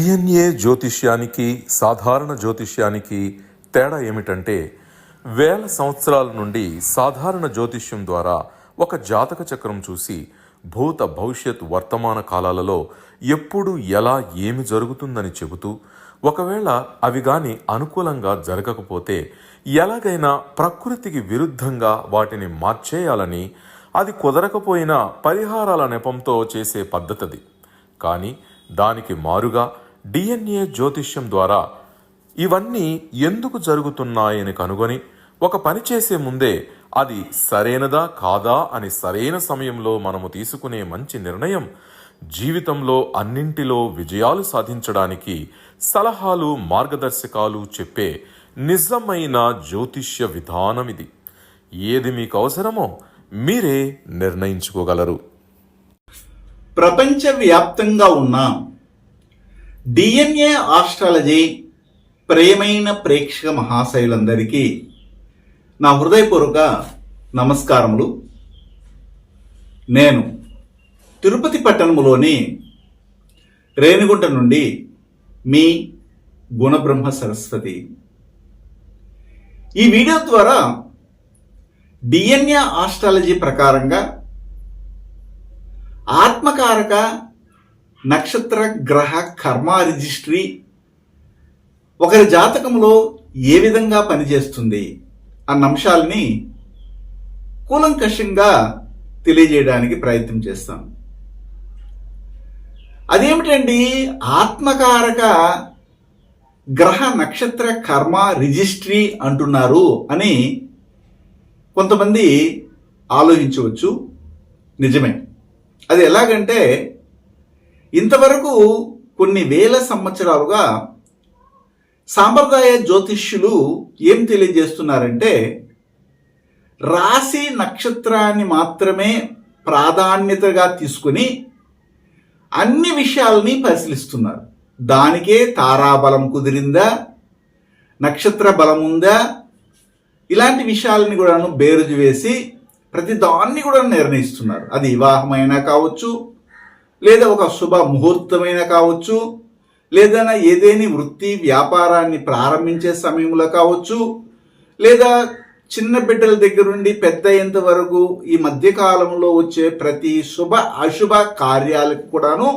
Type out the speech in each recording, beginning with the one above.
DNA జ్యోతిష్యానికి సాధారణ జ్యోతిష్యానికి తేడా ఏమిటంటే, వేల సంవత్సరాల నుండి సాధారణ జ్యోతిష్యం ద్వారా ఒక జాతక చక్రం చూసి భూత భవిష్యత్ వర్తమాన కాలాలలో ఎప్పుడు ఎలా ఏమి జరుగుతుందని చెబుతూ, ఒకవేళ అవి గాని అనుకూలంగా జరగకపోతే ఎలాగైనా ప్రకృతికి విరుద్ధంగా వాటిని మార్చేయాలని, అది కుదరకపోయినా పరిహారాల నెపంతో చేసే పద్ధతిది. కానీ దానికి మారుగా డిఎన్ఏ జ్యోతిష్యం ద్వారా ఇవన్నీ ఎందుకు జరుగుతున్నాయని కనుగొని ఒక పని చేసే ముందే అది సరైనదా కాదా అని సరైన సమయంలో మనము తీసుకునే మంచి నిర్ణయం జీవితంలో అన్నింటిలో విజయాలు సాధించడానికి సలహాలు మార్గదర్శకాలు చెప్పే నిజమైన జ్యోతిష్య విధానం ఇది. ఏది మీకు అవసరమో మీరే నిర్ణయించుకోగలరు. ప్రపంచవ్యాప్తంగా ఉన్న డిఎన్ఏ ఆస్ట్రాలజీ ప్రేమైన ప్రేక్షక మహాశయులందరికీ నా హృదయపూర్వక నమస్కారములు. నేను తిరుపతి పట్టణంలోని రేణిగుంట నుండి మీ గుణబ్రహ్మ సరస్వతి. ఈ వీడియో ద్వారా డిఎన్ఏ ఆస్ట్రాలజీ ప్రకారంగా ఆత్మకారక నక్షత్ర గ్రహ కర్మ రిజిస్ట్రీ ఒకరి జాతకంలో ఏ విధంగా పనిచేస్తుంది అన్న అంశాలని కూలంకషంగా తెలియజేయడానికి ప్రయత్నం చేస్తాను. అదేమిటండి ఆత్మకారక గ్రహ నక్షత్ర కర్మ రిజిస్ట్రీ అంటున్నారు అని కొంతమంది ఆలోచించవచ్చు. నిజమే. అది ఎలాగంటే, ఇంతవరకు కొన్ని వేల సంవత్సరాలుగా సాంప్రదాయ జ్యోతిష్యులు ఏం తెలియజేస్తున్నారంటే, రాశి నక్షత్రాన్ని మాత్రమే ప్రాధాన్యతగా తీసుకుని అన్ని విషయాలని పరిశీలిస్తున్నారు. దానికే తారాబలం కుదిరిందా, నక్షత్ర బలం ఉందా, ఇలాంటి విషయాలని కూడాను బేరుజు వేసి ప్రతి దాన్ని కూడా నిర్ణయిస్తున్నారు. అది వివాహమైనా కావచ్చు, లేదా ఒక శుభ ముహూర్తమైనా కావచ్చు, లేదా ఏదేని వృత్తి వ్యాపారాన్ని ప్రారంభించే సమయంలో కావచ్చు, లేదా చిన్న బిడ్డల దగ్గర నుండి పెద్ద అయ్యేంత వరకు ఈ మధ్యకాలంలో వచ్చే ప్రతి శుభ అశుభ కార్యాలకు కూడాను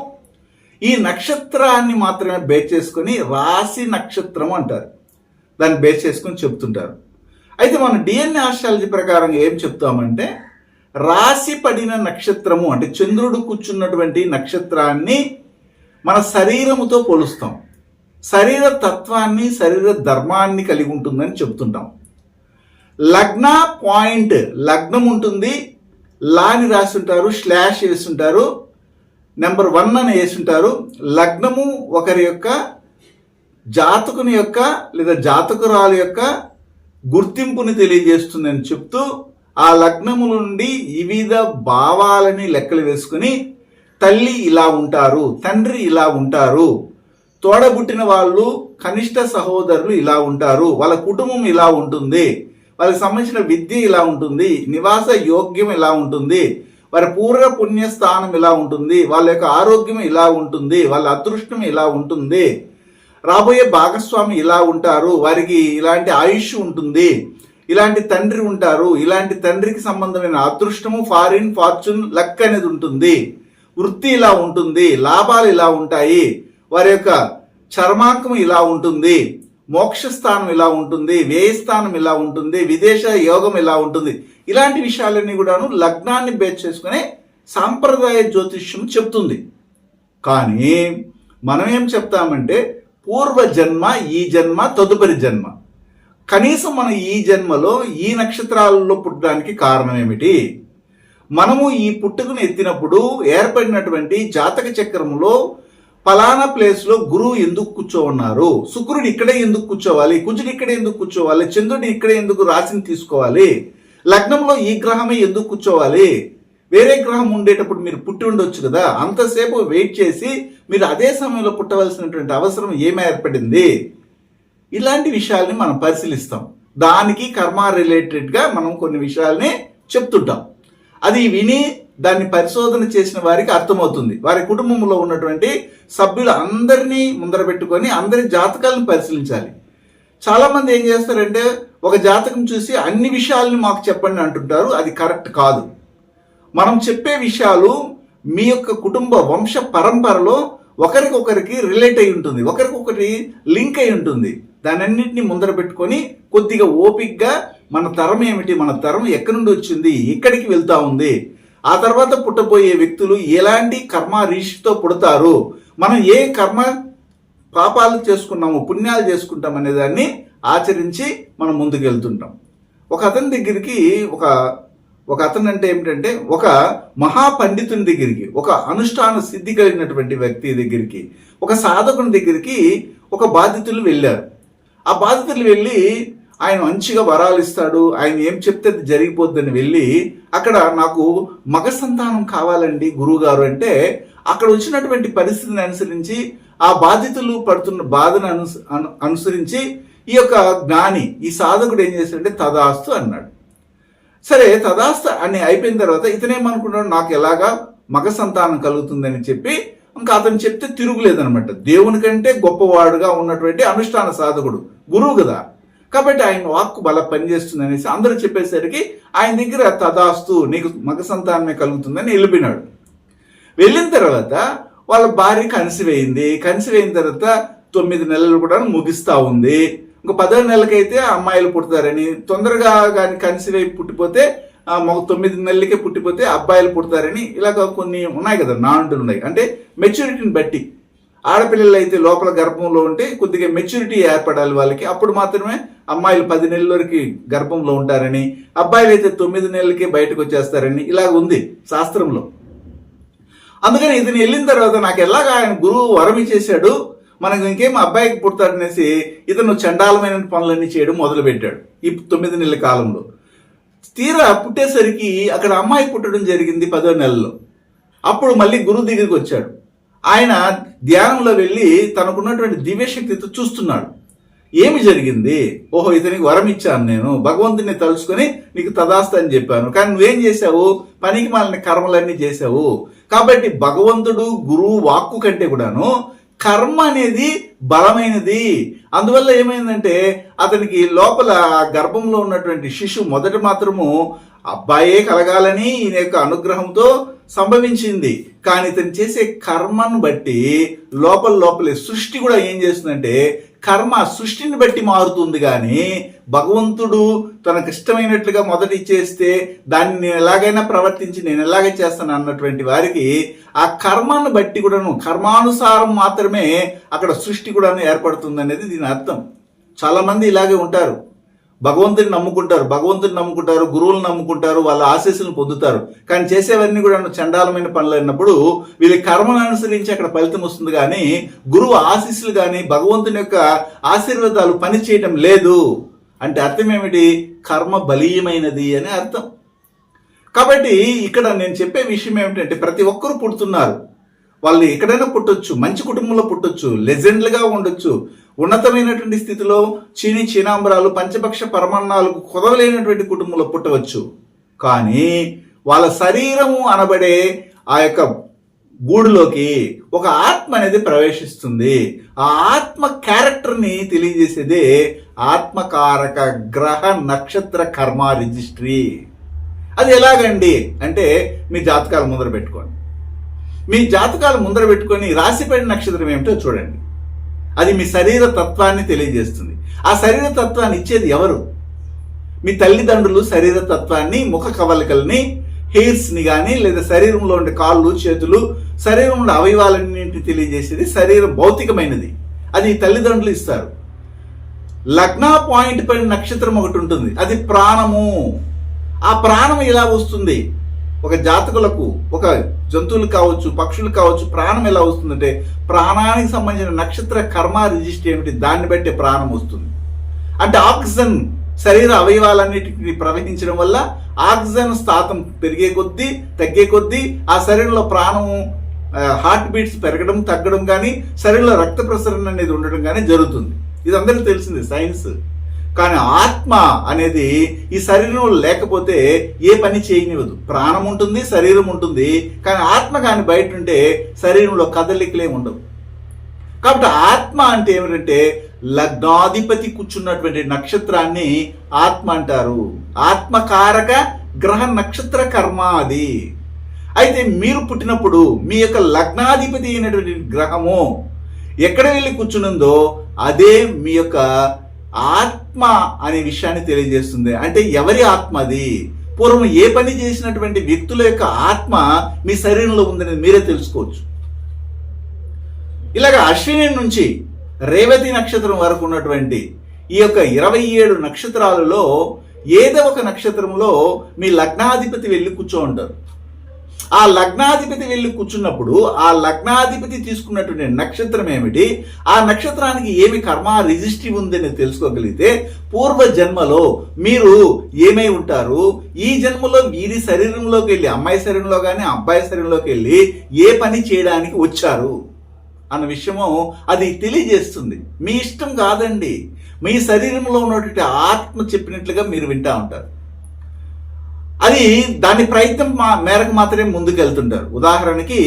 ఈ నక్షత్రాన్ని మాత్రమే బేస్ చేసుకుని రాశి నక్షత్రం అంటారు. దాన్ని బేస్ చేసుకుని చెప్తుంటారు. అయితే మనం డిఎన్ఏ ఆస్ట్రాలజీ ప్రకారం ఏం చెప్తామంటే, రాశి పడిన నక్షత్రము అంటే చంద్రుడు కూర్చున్నటువంటి నక్షత్రాన్ని మన శరీరముతో పోలుస్తాం. శరీర తత్వాన్ని, శరీర ధర్మాన్ని కలిగి ఉంటుందని చెప్తుంటాం. లగ్న పాయింట్, లగ్నం ఉంటుంది, లాని రాస్తుంటారు, స్లాష్ వేస్తుంటారు, నెంబర్ 1 అని వేస్తుంటారు. లగ్నము ఒకరి యొక్క జాతకుని యొక్క లేదా జాతకురాలు యొక్క గుర్తింపుని తెలియజేస్తుందని చెప్తూ, ఆ లగ్నము నుండి వివిధ భావాలని లెక్కలు వేసుకుని తల్లి ఇలా ఉంటారు, తండ్రి ఇలా ఉంటారు, తోడబుట్టిన వాళ్ళు కనిష్ట సహోదరులు ఇలా ఉంటారు, వాళ్ళ కుటుంబం ఇలా ఉంటుంది, వాళ్ళకి సంబంధించిన విద్య ఇలా ఉంటుంది, నివాస యోగ్యం ఇలా ఉంటుంది, వారి పూర్వ పుణ్యస్థానం ఇలా ఉంటుంది, వాళ్ళ యొక్క ఆరోగ్యం ఇలా ఉంటుంది, వాళ్ళ అదృష్టం ఇలా ఉంటుంది, రాబోయే భాగస్వామి ఇలా ఉంటారు, వారికి ఇలాంటి ఆయుష్ ఉంటుంది, ఇలాంటి తండ్రి ఉంటారు, ఇలాంటి తండ్రికి సంబంధమైన అదృష్టము ఫారిన్ ఫార్చ్యూన్ లక్ అనేది ఉంటుంది, వృత్తి ఇలా ఉంటుంది, లాభాలు ఇలా ఉంటాయి, వారి యొక్క చర్మాంకం ఇలా ఉంటుంది, మోక్షస్థానం ఇలా ఉంటుంది, వ్యయస్థానం ఇలా ఉంటుంది, విదేశ యోగం ఇలా ఉంటుంది. ఇలాంటి విషయాలన్నీ కూడాను లగ్నాన్ని బేస్ చేసుకుని సాంప్రదాయ జ్యోతిష్యం చెప్తుంది. కానీ మనం ఏం చెప్తామంటే, పూర్వ జన్మ, ఈ జన్మ, తదుపరి జన్మ. కనీసం మనం ఈ జన్మలో ఈ నక్షత్రాలలో పుట్టడానికి కారణం ఏమిటి, మనము ఈ పుట్టుకను ఎత్తినప్పుడు ఏర్పడినటువంటి జాతక చక్రంలో ఫలానా ప్లేస్లో గురువు ఎందుకు కూర్చోన్నారు, శుక్రుడు ఇక్కడే ఎందుకు కూర్చోవాలి, కుజుడు ఇక్కడే ఎందుకు కూర్చోవాలి, చంద్రుడు ఇక్కడే ఎందుకు రాశిని తీసుకోవాలి, లగ్నంలో ఈ గ్రహమే ఎందుకు కూర్చోవాలి, వేరే గ్రహం ఉండేటప్పుడు మీరు పుట్టి ఉండొచ్చు కదా, అంతసేపు వెయిట్ చేసి మీరు అదే సమయంలో పుట్టవలసినటువంటి అవసరం ఏమి ఏర్పడింది, ఇలాంటి విషయాల్ని మనం పరిశీలిస్తాం. దానికి కర్మ రిలేటెడ్గా మనం కొన్ని విషయాల్ని చెప్తుంటాం. అది విని దాన్ని పరిశోధన చేసిన వారికి అర్థమవుతుంది. వారి కుటుంబంలో ఉన్నటువంటి సభ్యులు అందరినీ ముందర పెట్టుకొని అందరి జాతకాలను పరిశీలించాలి. చాలా మంది ఏం చేస్తారంటే ఒక జాతకం చూసి అన్ని విషయాలని మాకు చెప్పండి అంటుంటారు. అది కరెక్ట్ కాదు. మనం చెప్పే విషయాలు మీ యొక్క కుటుంబ వంశ పరంపరలో ఒకరికొకరికి రిలేట్ అయి ఉంటుంది, ఒకరికొకరి లింక్ అయి ఉంటుంది. దానన్నింటినీ ముందర పెట్టుకొని కొద్దిగా ఓపిక్గా మన తరం ఏమిటి, మన తరం ఎక్కడి నుండి వచ్చింది, ఎక్కడికి వెళ్తా ఉంది, ఆ తర్వాత పుట్టబోయే వ్యక్తులు ఎలాంటి కర్మ రీషితో పుడతారు, మనం ఏ కర్మ పాపాలు చేసుకున్నాము పుణ్యాలు చేసుకుంటాం అనే దాన్ని ఆచరించి మనం ముందుకు వెళ్తుంటాం. ఒక అతని దగ్గరికి ఒక అతను అంటే ఏమిటంటే ఒక మహాపండితుని దగ్గరికి, ఒక అనుష్ఠాన సిద్ధి కలిగినటువంటి వ్యక్తి దగ్గరికి, ఒక సాధకుని దగ్గరికి ఒక బాధితులు వెళ్ళారు. ఆ బాధితులు వెళ్ళి ఆయన మంచిగా వరాలు ఇస్తాడు, ఆయన ఏం చెప్తే అది జరిగిపోద్దని వెళ్ళి అక్కడ నాకు మగ సంతానం కావాలండి గురువుగారు అంటే అక్కడ వచ్చినటువంటి పరిస్థితిని అనుసరించి ఆ బాధితులు పడుతున్న బాధను అనుసరించి ఈ యొక్క జ్ఞాని, ఈ సాధకుడు ఏం చేశాడంటే తదాస్తు అన్నాడు. సరే తదాస్తు అని అయిపోయిన తర్వాత ఇతనేమనుకున్నాడు, నాకు ఎలాగా మగ సంతానం కలుగుతుందని చెప్పి ఇంకా అతను చెప్తే తిరుగులేదనమాట. దేవుని కంటే గొప్పవాడుగా ఉన్నటువంటి అనుష్ఠాన సాధకుడు, గురువు కదా, కాబట్టి ఆయన వాక్కు బల పనిచేస్తుంది అనేసి అందరూ చెప్పేసరికి ఆయన దగ్గర తదాస్తు నీకు మగ సంతానమే కలుగుతుందని వెళ్ళిపోయినాడు. వెళ్ళిన తర్వాత వాళ్ళ భార్య కన్సివ్ అయిన తర్వాత 9 నెలలు కూడా ముగిస్తా ఉంది. ఇంకా 10వ నెలలకైతే అమ్మాయిలు పుడతారని, తొందరగా కానీ కన్సివ్ అయి పుట్టిపోతే 9 నెలలకే పుట్టిపోతే అబ్బాయిలు పుడతారని ఇలాగ కొన్ని ఉన్నాయి కదా, నానుడులు ఉన్నాయి. అంటే మెచ్యూరిటీని బట్టి ఆడపిల్లలు అయితే లోపల గర్భంలో ఉంటే కొద్దిగా మెచ్యూరిటీ ఏర్పడాలి వాళ్ళకి, అప్పుడు మాత్రమే అమ్మాయిలు 10 నెలల వరకు గర్భంలో ఉంటారని, అబ్బాయిలు అయితే 9 నెలలకే బయటకు వచ్చేస్తారని ఇలాగ ఉంది శాస్త్రంలో. అందుకని ఇతను వెళ్ళిన తర్వాత నాకు ఎలాగా ఆయన గురువు వరం ఇచ్చేశాడు, మనకు ఇంకేం అబ్బాయికి పుడతాడనేసి ఇతను చండాలమైన పనులన్నీ చేయడం మొదలుపెట్టాడు ఈ 9 నెలల కాలంలో. తీరా పుట్టేసరికి అక్కడ అమ్మాయి పుట్టడం జరిగింది 10వ నెలలో. అప్పుడు మళ్ళీ గురువు దగ్గరికి వచ్చాడు. ఆయన ధ్యానంలో వెళ్ళి తనకున్నటువంటి దివ్యశక్తితో చూస్తున్నాడు ఏమి జరిగింది. ఓహో, ఇతనికి వరం ఇచ్చాను, నేను భగవంతుని తలుచుకొని నీకు తదాస్త అని చెప్పాను, కానీ నువ్వేం చేశావు, పనికి మాలిన కర్మలన్నీ చేశావు. కాబట్టి భగవంతుడు గురువు వాక్కు కంటే కూడాను కర్మ అనేది బలమైనది. అందువల్ల ఏమైందంటే అతనికి లోపల గర్భంలో ఉన్నటువంటి శిశువు మొదట మాత్రము అబ్బాయే కలగాలని ఈయన యొక్క అనుగ్రహంతో సంభవించింది. కానీ ఇతను చేసే కర్మను బట్టి లోపలే సృష్టి కూడా ఏం చేస్తుందంటే కర్మ సృష్టిని బట్టి మారుతుంది. కానీ భగవంతుడు తనకు ఇష్టమైనట్లుగా మొదట ఇచ్చేస్తే దాన్ని నేను ఎలాగైనా ప్రవర్తించి నేను ఎలాగ చేస్తాను అన్నటువంటి వారికి ఆ కర్మను బట్టి కూడాను కర్మానుసారం మాత్రమే అక్కడ సృష్టి కూడా ఏర్పడుతుంది అనేది దీని అర్థం. చాలా మంది ఇలాగే ఉంటారు, భగవంతుని నమ్ముకుంటారు, గురువులను నమ్ముకుంటారు, వాళ్ళ ఆశీస్సులను పొందుతారు, కానీ చేసేవన్నీ కూడా చండాలమైన పనులు అయినప్పుడు వీళ్ళ కర్మను అనుసరించి అక్కడ ఫలితం వస్తుంది. కానీ గురువు ఆశీస్సులు కానీ భగవంతుని యొక్క ఆశీర్వాదాలు పని చేయటం లేదు అంటే అర్థం ఏమిటి, కర్మ బలీయమైనది అని అర్థం. కాబట్టి ఇక్కడ నేను చెప్పే విషయం ఏమిటంటే ప్రతి ఒక్కరూ పుడుతున్నారు, వాళ్ళు ఎక్కడైనా పుట్టొచ్చు, మంచి కుటుంబంలో పుట్టొచ్చు, లెజెండ్లుగా ఉండొచ్చు, ఉన్నతమైనటువంటి స్థితిలో చీనాంబరాలు పంచపక్ష పరమాన్నాలకు కొదవలేనటువంటి కుటుంబంలో పుట్టవచ్చు. కానీ వాళ్ళ శరీరము అనబడే ఆ యొక్క గూడులోకి ఒక ఆత్మ అనేది ప్రవేశిస్తుంది. ఆ ఆత్మ క్యారెక్టర్ని తెలియజేసేదే ఆత్మకారక గ్రహ నక్షత్ర కర్మ రిజిస్ట్రీ. అది ఎలాగండి అంటే మీ జాతకాలు ముందర పెట్టుకోండి. మీ జాతకాలు ముందర పెట్టుకొని రాశిపడిన నక్షత్రం ఏమిటో చూడండి. అది మీ శరీర తత్వాన్ని తెలియజేస్తుంది. ఆ శరీర తత్వాన్ని ఇచ్చేది ఎవరు? మీ తల్లిదండ్రులు శరీర తత్వాన్ని, ముఖ కవలికల్ని, హెయిర్స్ని కానీ లేదా శరీరంలో ఉండే కాళ్ళు చేతులు శరీరంలో అవయవాలన్నింటినీ తెలియజేసేది శరీరం భౌతికమైనది. అది తల్లిదండ్రులు ఇస్తారు. లగ్న పాయింట్ పైన నక్షత్రం ఒకటి ఉంటుంది, అది ప్రాణము. ఆ ప్రాణం ఎలా వస్తుంది? ఒక జాతకులకు, ఒక జంతువులు కావచ్చు, పక్షులు కావచ్చు, ప్రాణం ఎలా వస్తుందంటే ప్రాణానికి సంబంధించిన నక్షత్ర కర్మ రిజిస్టర్ ఏమిటి, దాన్ని బట్టి ప్రాణం వస్తుంది. అంటే ఆక్సిజన్ శరీర అవయవాలన్నిటిని ప్రవహించడం వల్ల ఆక్సిజన్ శాతం పెరిగే కొద్దీ తగ్గే కొద్దీ ఆ శరీరంలో ప్రాణము హార్ట్ బీట్స్ పెరగడం తగ్గడం కానీ శరీరంలో రక్త ప్రసరణ అనేది ఉండడం కానీ జరుగుతుంది. ఇది అందరికీ తెలిసింది సైన్స్. కానీ ఆత్మ అనేది ఈ శరీరంలో లేకపోతే ఏ పని చేయనివ్వదు. ప్రాణం ఉంటుంది, శరీరం ఉంటుంది, కానీ ఆత్మ కానీ బయట ఉంటే శరీరంలో కదలికలే ఉండవు. కాబట్టి ఆత్మ అంటే ఏమిటంటే లగ్నాధిపతి కూర్చున్నటువంటి నక్షత్రాన్ని ఆత్మ అంటారు. ఆత్మకారక గ్రహ నక్షత్ర కర్మ అది. అయితే మీరు పుట్టినప్పుడు మీ యొక్క లగ్నాధిపతి అయినటువంటి గ్రహము ఎక్కడ వెళ్ళి కూర్చునుందో అదే మీ యొక్క ఆత్మ అనే విషయాన్ని తెలియజేస్తుంది. అంటే ఎవరి ఆత్మ అది? పూర్వం ఏ పని చేసినటువంటి వ్యక్తుల యొక్క ఆత్మ మీ శరీరంలో ఉందని మీరే తెలుసుకోవచ్చు. ఇలాగ అశ్విని నుంచి రేవతి నక్షత్రం వరకు ఉన్నటువంటి ఈ యొక్క 27 నక్షత్రాలలో ఏదో ఒక నక్షత్రంలో మీ లగ్నాధిపతి వెళ్ళి కూర్చో ఉంటారు. ఆ లగ్నాధిపతి వెళ్ళి కూర్చున్నప్పుడు ఆ లగ్నాధిపతి తీసుకున్నటువంటి నక్షత్రం ఏమిటి, ఆ నక్షత్రానికి ఏమి కర్మ రిజిస్ట్రీ ఉందని తెలుసుకోగలిగితే పూర్వ జన్మలో మీరు ఏమై ఉంటారు, ఈ జన్మలో వీరి శరీరంలోకి వెళ్ళి, అమ్మాయి శరీరంలో కానీ అబ్బాయి శరీరంలోకి వెళ్ళి ఏ పని చేయడానికి వచ్చారు అన్న విషయము అది తెలియజేస్తుంది. మీ ఇష్టం కాదండి, మీ శరీరంలో ఉన్నటువంటి ఆత్మ చెప్పినట్లుగా మీరు వింటా ఉంటారు. అది దాని ప్రయత్నం మేరకు మాత్రమే ముందుకు వెళ్తుంటారు. ఉదాహరణకి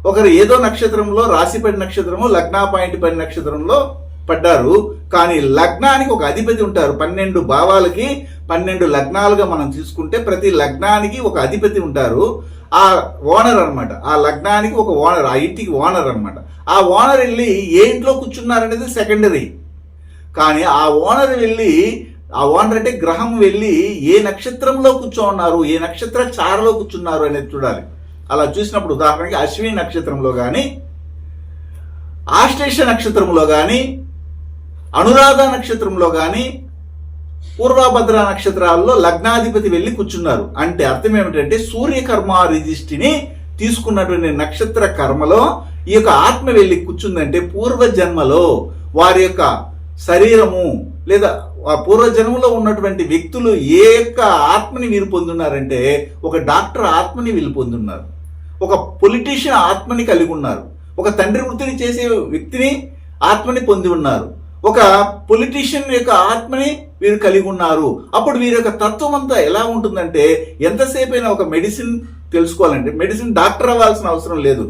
ఒకరు ఏదో నక్షత్రంలో రాశిపడి నక్షత్రము, లగ్నా పాయింట్ పడి నక్షత్రంలో పడ్డారు, కానీ లగ్నానికి ఒక అధిపతి ఉంటారు. 12 భావాలకి 12 లగ్నాలుగా మనం తీసుకుంటే ప్రతి లగ్నానికి ఒక అధిపతి ఉంటారు. ఆ ఓనర్ అనమాట, ఆ లగ్నానికి ఒక ఓనర్, ఆ ఇంటికి ఓనర్ అనమాట. ఆ ఓనర్ వెళ్ళి ఏ ఇంట్లో కూర్చున్నారనేది సెకండరీ, కానీ ఆ ఓనర్ వెళ్ళి, ఆ ఓనర్ అంటే గ్రహం వెళ్ళి ఏ నక్షత్రంలో కూర్చోన్నారు, ఏ నక్షత్ర చారలో కూర్చున్నారు అనేది చూడాలి. అలా చూసినప్పుడు ఉదాహరణకి అశ్విని నక్షత్రంలో కానీ, ఆశ్లేష నక్షత్రంలో కానీ, అనురాధ నక్షత్రంలో కానీ, పూర్వభద్ర నక్షత్రాల్లో లగ్నాధిపతి వెళ్ళి కూర్చున్నారు అంటే అర్థం ఏమిటంటే సూర్యకర్మ రిజిస్ట్రీని తీసుకున్నటువంటి నక్షత్ర కర్మలో ఈ యొక్క ఆత్మ వెళ్ళి కూర్చుందంటే పూర్వజన్మలో వారి యొక్క శరీరము లేదా ఆ పూర్వజన్మలో ఉన్నటువంటి వ్యక్తులు ఏ యొక్క ఆత్మని వీరు పొందున్నారంటే ఒక డాక్టర్ ఆత్మని వీళ్ళు పొందున్నారు, ఒక పొలిటీషియన్ ఆత్మని కలిగి ఉన్నారు, ఒక తండ్రి వృత్తిని చేసే వ్యక్తిని ఆత్మని పొంది ఉన్నారు, ఒక పొలిటీషియన్ యొక్క ఆత్మని వీరు కలిగి ఉన్నారు. అప్పుడు వీరి యొక్క తత్వం అంతా ఎలా ఉంటుందంటే ఎంతసేపు అయినా ఒక మెడిసిన్ తెలుసుకోవాలంటే మెడిసిన్ డాక్టర్ అవ్వాల్సిన అవసరం లేదు.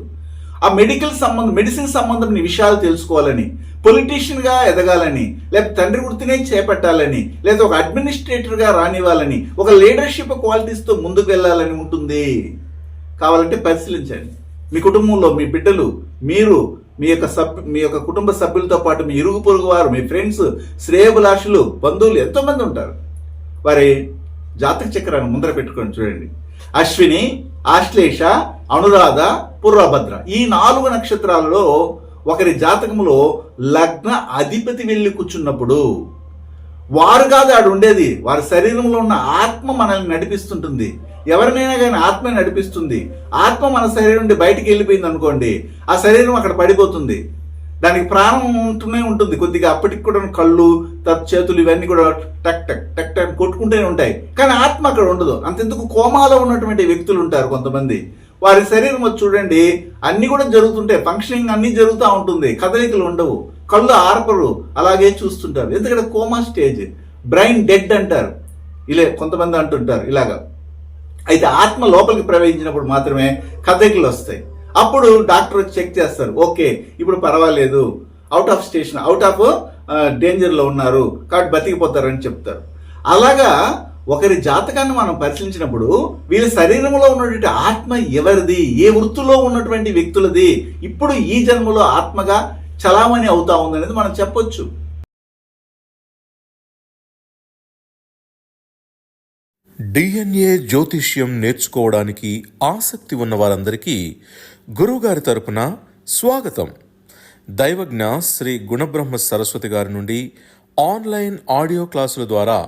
ఆ మెడిసిన్ సంబంధం విషయాలు తెలుసుకోవాలని, పొలిటీషియన్గా ఎదగాలని, లేకపోతే తండ్రి వృత్తినే చేపట్టాలని, లేదా ఒక అడ్మినిస్ట్రేటర్గా రానివ్వాలని, ఒక లీడర్షిప్ క్వాలిటీస్తో ముందుకు వెళ్ళాలని ఉంటుంది. కావాలంటే పరిశీలించండి. మీ కుటుంబంలో మీ బిడ్డలు, మీరు, మీ యొక్క కుటుంబ సభ్యులతో పాటు మీ ఇరుగు పొరుగు వారు, మీ ఫ్రెండ్స్, శ్రేయభిలాషులు, బంధువులు ఎంతోమంది ఉంటారు. వారి జాతక చక్రాన్ని ముందర పెట్టుకొని చూడండి. అశ్విని, ఆశ్లేష, అనురాధ, పూర్వభద్ర ఈ 4 నక్షత్రాలలో ఒకరి జాతకములో లగ్న అధిపతి వెళ్ళి కూర్చున్నప్పుడు వారు కాదు ఆడు ఉండేది, వారి శరీరంలో ఉన్న ఆత్మ మనల్ని నడిపిస్తుంటుంది. ఎవరినైనా కానీ ఆత్మ నడిపిస్తుంది. ఆత్మ మన శరీరం నుండి బయటికి వెళ్ళిపోయింది అనుకోండి, ఆ శరీరం అక్కడ పడిపోతుంది. దానికి ప్రాణం ఉంటూనే ఉంటుంది కొద్దిగా, అప్పటికి కూడా కళ్ళు, చేతులు ఇవన్నీ కూడా టక్ టక్ టక్ టక్ కొట్టుకుంటూనే ఉంటాయి, కానీ ఆత్మ అక్కడ ఉండదు. అంతెందుకు కోమాలో ఉన్నటువంటి వ్యక్తులు ఉంటారు కొంతమంది, వారి శరీరం చూడండి అన్ని కూడా జరుగుతుంటాయి, ఫంక్షనింగ్ అన్ని జరుగుతూ ఉంటుంది, కదలికలు ఉండవు, కళ్ళు ఆర్పరు, అలాగే చూస్తుంటారు. ఎందుకంటే కోమా స్టేజ్, బ్రెయిన్ డెడ్ అంటారు, ఇలా కొంతమంది అంటుంటారు ఇలాగా. అయితే ఆత్మ లోపలికి ప్రవేశించినప్పుడు మాత్రమే కదలికలు వస్తాయి. అప్పుడు డాక్టర్ వచ్చి చెక్ చేస్తారు, ఓకే ఇప్పుడు పర్వాలేదు, out of station, out of డేంజర్లో ఉన్నారు కాబట్టి బతికిపోతారని చెప్తారు. అలాగా ఒకరి జాతకాన్ని మనం పరిశీలించినప్పుడు వీళ్ళ శరీరంలో ఉన్నటువంటి ఆత్మ ఎవరిది, ఏ వృత్తిలో ఉన్నటువంటి వ్యక్తులది, ఇప్పుడు ఈ జన్మలో ఆత్మగా చలామణి అవుతా ఉందనేది మనం చెప్పొచ్చు. డిఎన్ఏ జ్యోతిష్యం నేర్చుకోవడానికి ఆసక్తి ఉన్న వారందరికీ గురువుగారి తరపున స్వాగతం. దైవజ్ఞ శ్రీ గుణబ్రహ్మ సరస్వతి గారి నుండి ఆన్లైన్ ఆడియో క్లాసుల ద్వారా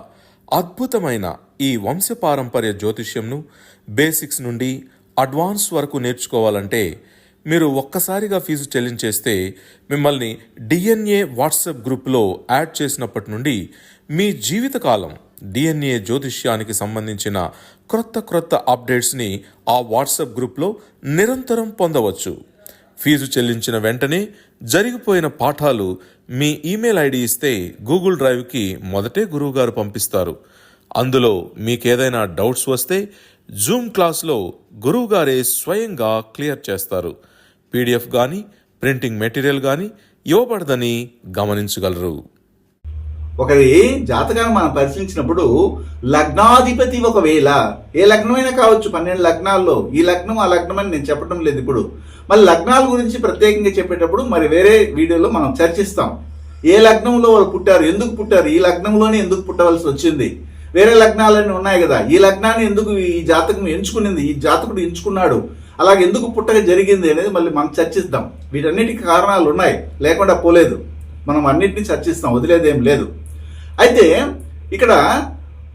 అద్భుతమైన ఈ వంశపారంపర్య జ్యోతిష్యంను బేసిక్స్ నుండి అడ్వాన్స్ వరకు నేర్చుకోవాలంటే మీరు ఒక్కసారిగా ఫీజు చెల్లించేస్తే మిమ్మల్ని డిఎన్ఏ వాట్సాప్ గ్రూప్లో యాడ్ చేసినప్పటి నుండి మీ జీవితకాలం డిఎన్ఏ జ్యోతిష్యానికి సంబంధించిన క్రొత్త అప్డేట్స్ని ఆ వాట్సాప్ గ్రూప్లో నిరంతరం పొందవచ్చు. ఫీజు చెల్లించిన వెంటనే జరిగిపోయిన పాఠాలు మీ ఈమెయిల్ ఐడి ఇస్తే గూగుల్ డ్రైవ్కి మొదటే గురువుగారు పంపిస్తారు. అందులో మీకేదైనా డౌట్స్ వస్తే జూమ్ క్లాస్లో గురువుగారే స్వయంగా క్లియర్ చేస్తారు. పీడిఎఫ్ కానీ ప్రింటింగ్ మెటీరియల్ కానీ ఇవ్వబడదని గమనించగలరు. ఒకరి జాతకాన్ని మనం పరిశీలించినప్పుడు లగ్నాధిపతి ఒకవేళ ఏ లగ్నమైనా కావచ్చు, 12 లగ్నాల్లో ఈ లగ్నం ఆ లగ్నం అని నేను చెప్పడం లేదు. ఇప్పుడు మళ్ళీ లగ్నాల గురించి ప్రత్యేకంగా చెప్పేటప్పుడు మరి వేరే వీడియోలో మనం చర్చిస్తాం. ఏ లగ్నంలో వాళ్ళు పుట్టారు, ఎందుకు పుట్టారు, ఈ లగ్నంలోనే ఎందుకు పుట్టవలసి వచ్చింది, వేరే లగ్నాలన్నీ ఉన్నాయి కదా, ఈ లగ్నాన్ని ఎందుకు ఈ జాతకం ఎంచుకునింది, ఈ జాతకుడు ఎంచుకున్నాడు, అలాగే ఎందుకు పుట్టక జరిగింది అనేది మళ్ళీ మనం చర్చిస్తాం. వీటన్నిటికీ కారణాలు ఉన్నాయి, లేకుండా పోలేదు. మనం అన్నిటిని చర్చిస్తాం, వదిలేదేం లేదు. అయితే ఇక్కడ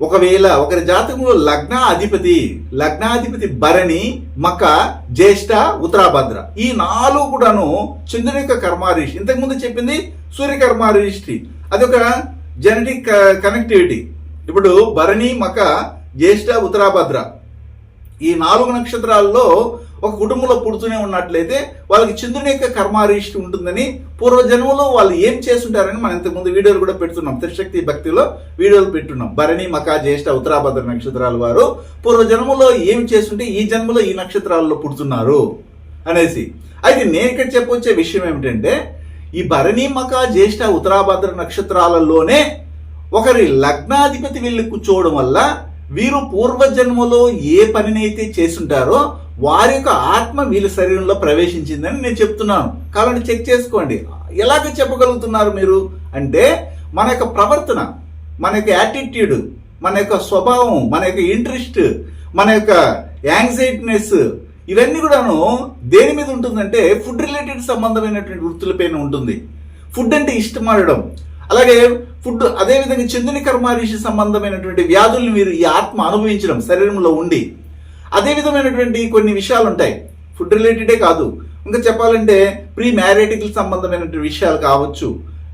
ఒకవేళ ఒకరి జాతకంలో లగ్నాధిపతి భరణి, మక, జ్యేష్ఠ, ఉత్తరాభద్ర ఈ 4 కూడాను చంద్రుని యొక్క కర్మారిష్టి. ఇంతకుముందు చెప్పింది సూర్య కర్మారిష్టి, అదొక జెనెటిక్ కనెక్టివిటీ. ఇప్పుడు భరణి, మక, జ్యేష్ఠ, ఉత్తరాభద్ర ఈ 4 నక్షత్రాల్లో ఒక కుటుంబంలో పుడుతూనే ఉన్నట్లయితే వాళ్ళకి చంద్రుని యొక్క కర్మారిష్టి ఉంటుందని, పూర్వజన్మలో వాళ్ళు ఏం చేస్తుంటారని మనం ఇంతకుముందు వీడియోలు కూడా పెడుతున్నాం. త్రిశక్తి భక్తిలో వీడియోలు పెట్టున్నాం. భరణి, మక, జ్యేష్ఠ, ఉత్తరాభద్ర నక్షత్రాల వారు పూర్వజన్మలో ఏం చేస్తుంటే ఈ జన్మలో ఈ నక్షత్రాల్లో పుడుతున్నారు అనేసి. అయితే నేను ఇక్కడ చెప్పొచ్చే విషయం ఏమిటంటే, ఈ భరణి, మక, జ్యేష్ఠ, ఉత్తరాభద్ర నక్షత్రాలలోనే ఒకరి లగ్నాధిపతి వెళ్ళి కూర్చోవడం వల్ల వీరు పూర్వజన్మలో ఏ పనినైతే చేస్తుంటారో వారి యొక్క ఆత్మ వీళ్ళ శరీరంలో ప్రవేశించిందని నేను చెప్తున్నాను. కాబట్టి చెక్ చేసుకోండి. ఎలాగ చెప్పగలుగుతున్నారు మీరు అంటే, మన యొక్క ప్రవర్తన, మన యొక్క యాటిట్యూడ్, మన యొక్క స్వభావం, మన యొక్క ఇంట్రెస్ట్, మన యొక్క యాంగ్జైటీనెస్ ఇవన్నీ కూడాను దేని మీద ఉంటుందంటే ఫుడ్ రిలేటెడ్ సంబంధమైనటువంటి వృత్తులపైన ఉంటుంది. ఫుడ్ అంటే ఇష్టపడడం, అలాగే ఫుడ్, అదేవిధంగా చంద్రుని కర్మారిషి సంబంధమైనటువంటి వ్యాధుల్ని మీరు ఈ ఆత్మ అనుభవించడం శరీరంలో ఉండి, అదే విధమైనటువంటి కొన్ని విషయాలు ఉంటాయి. ఫుడ్ రిలేటెడే కాదు, ఇంకా చెప్పాలంటే ప్రీ మ్యారేటికల్ సంబంధమైనటువంటి విషయాలు కావచ్చు,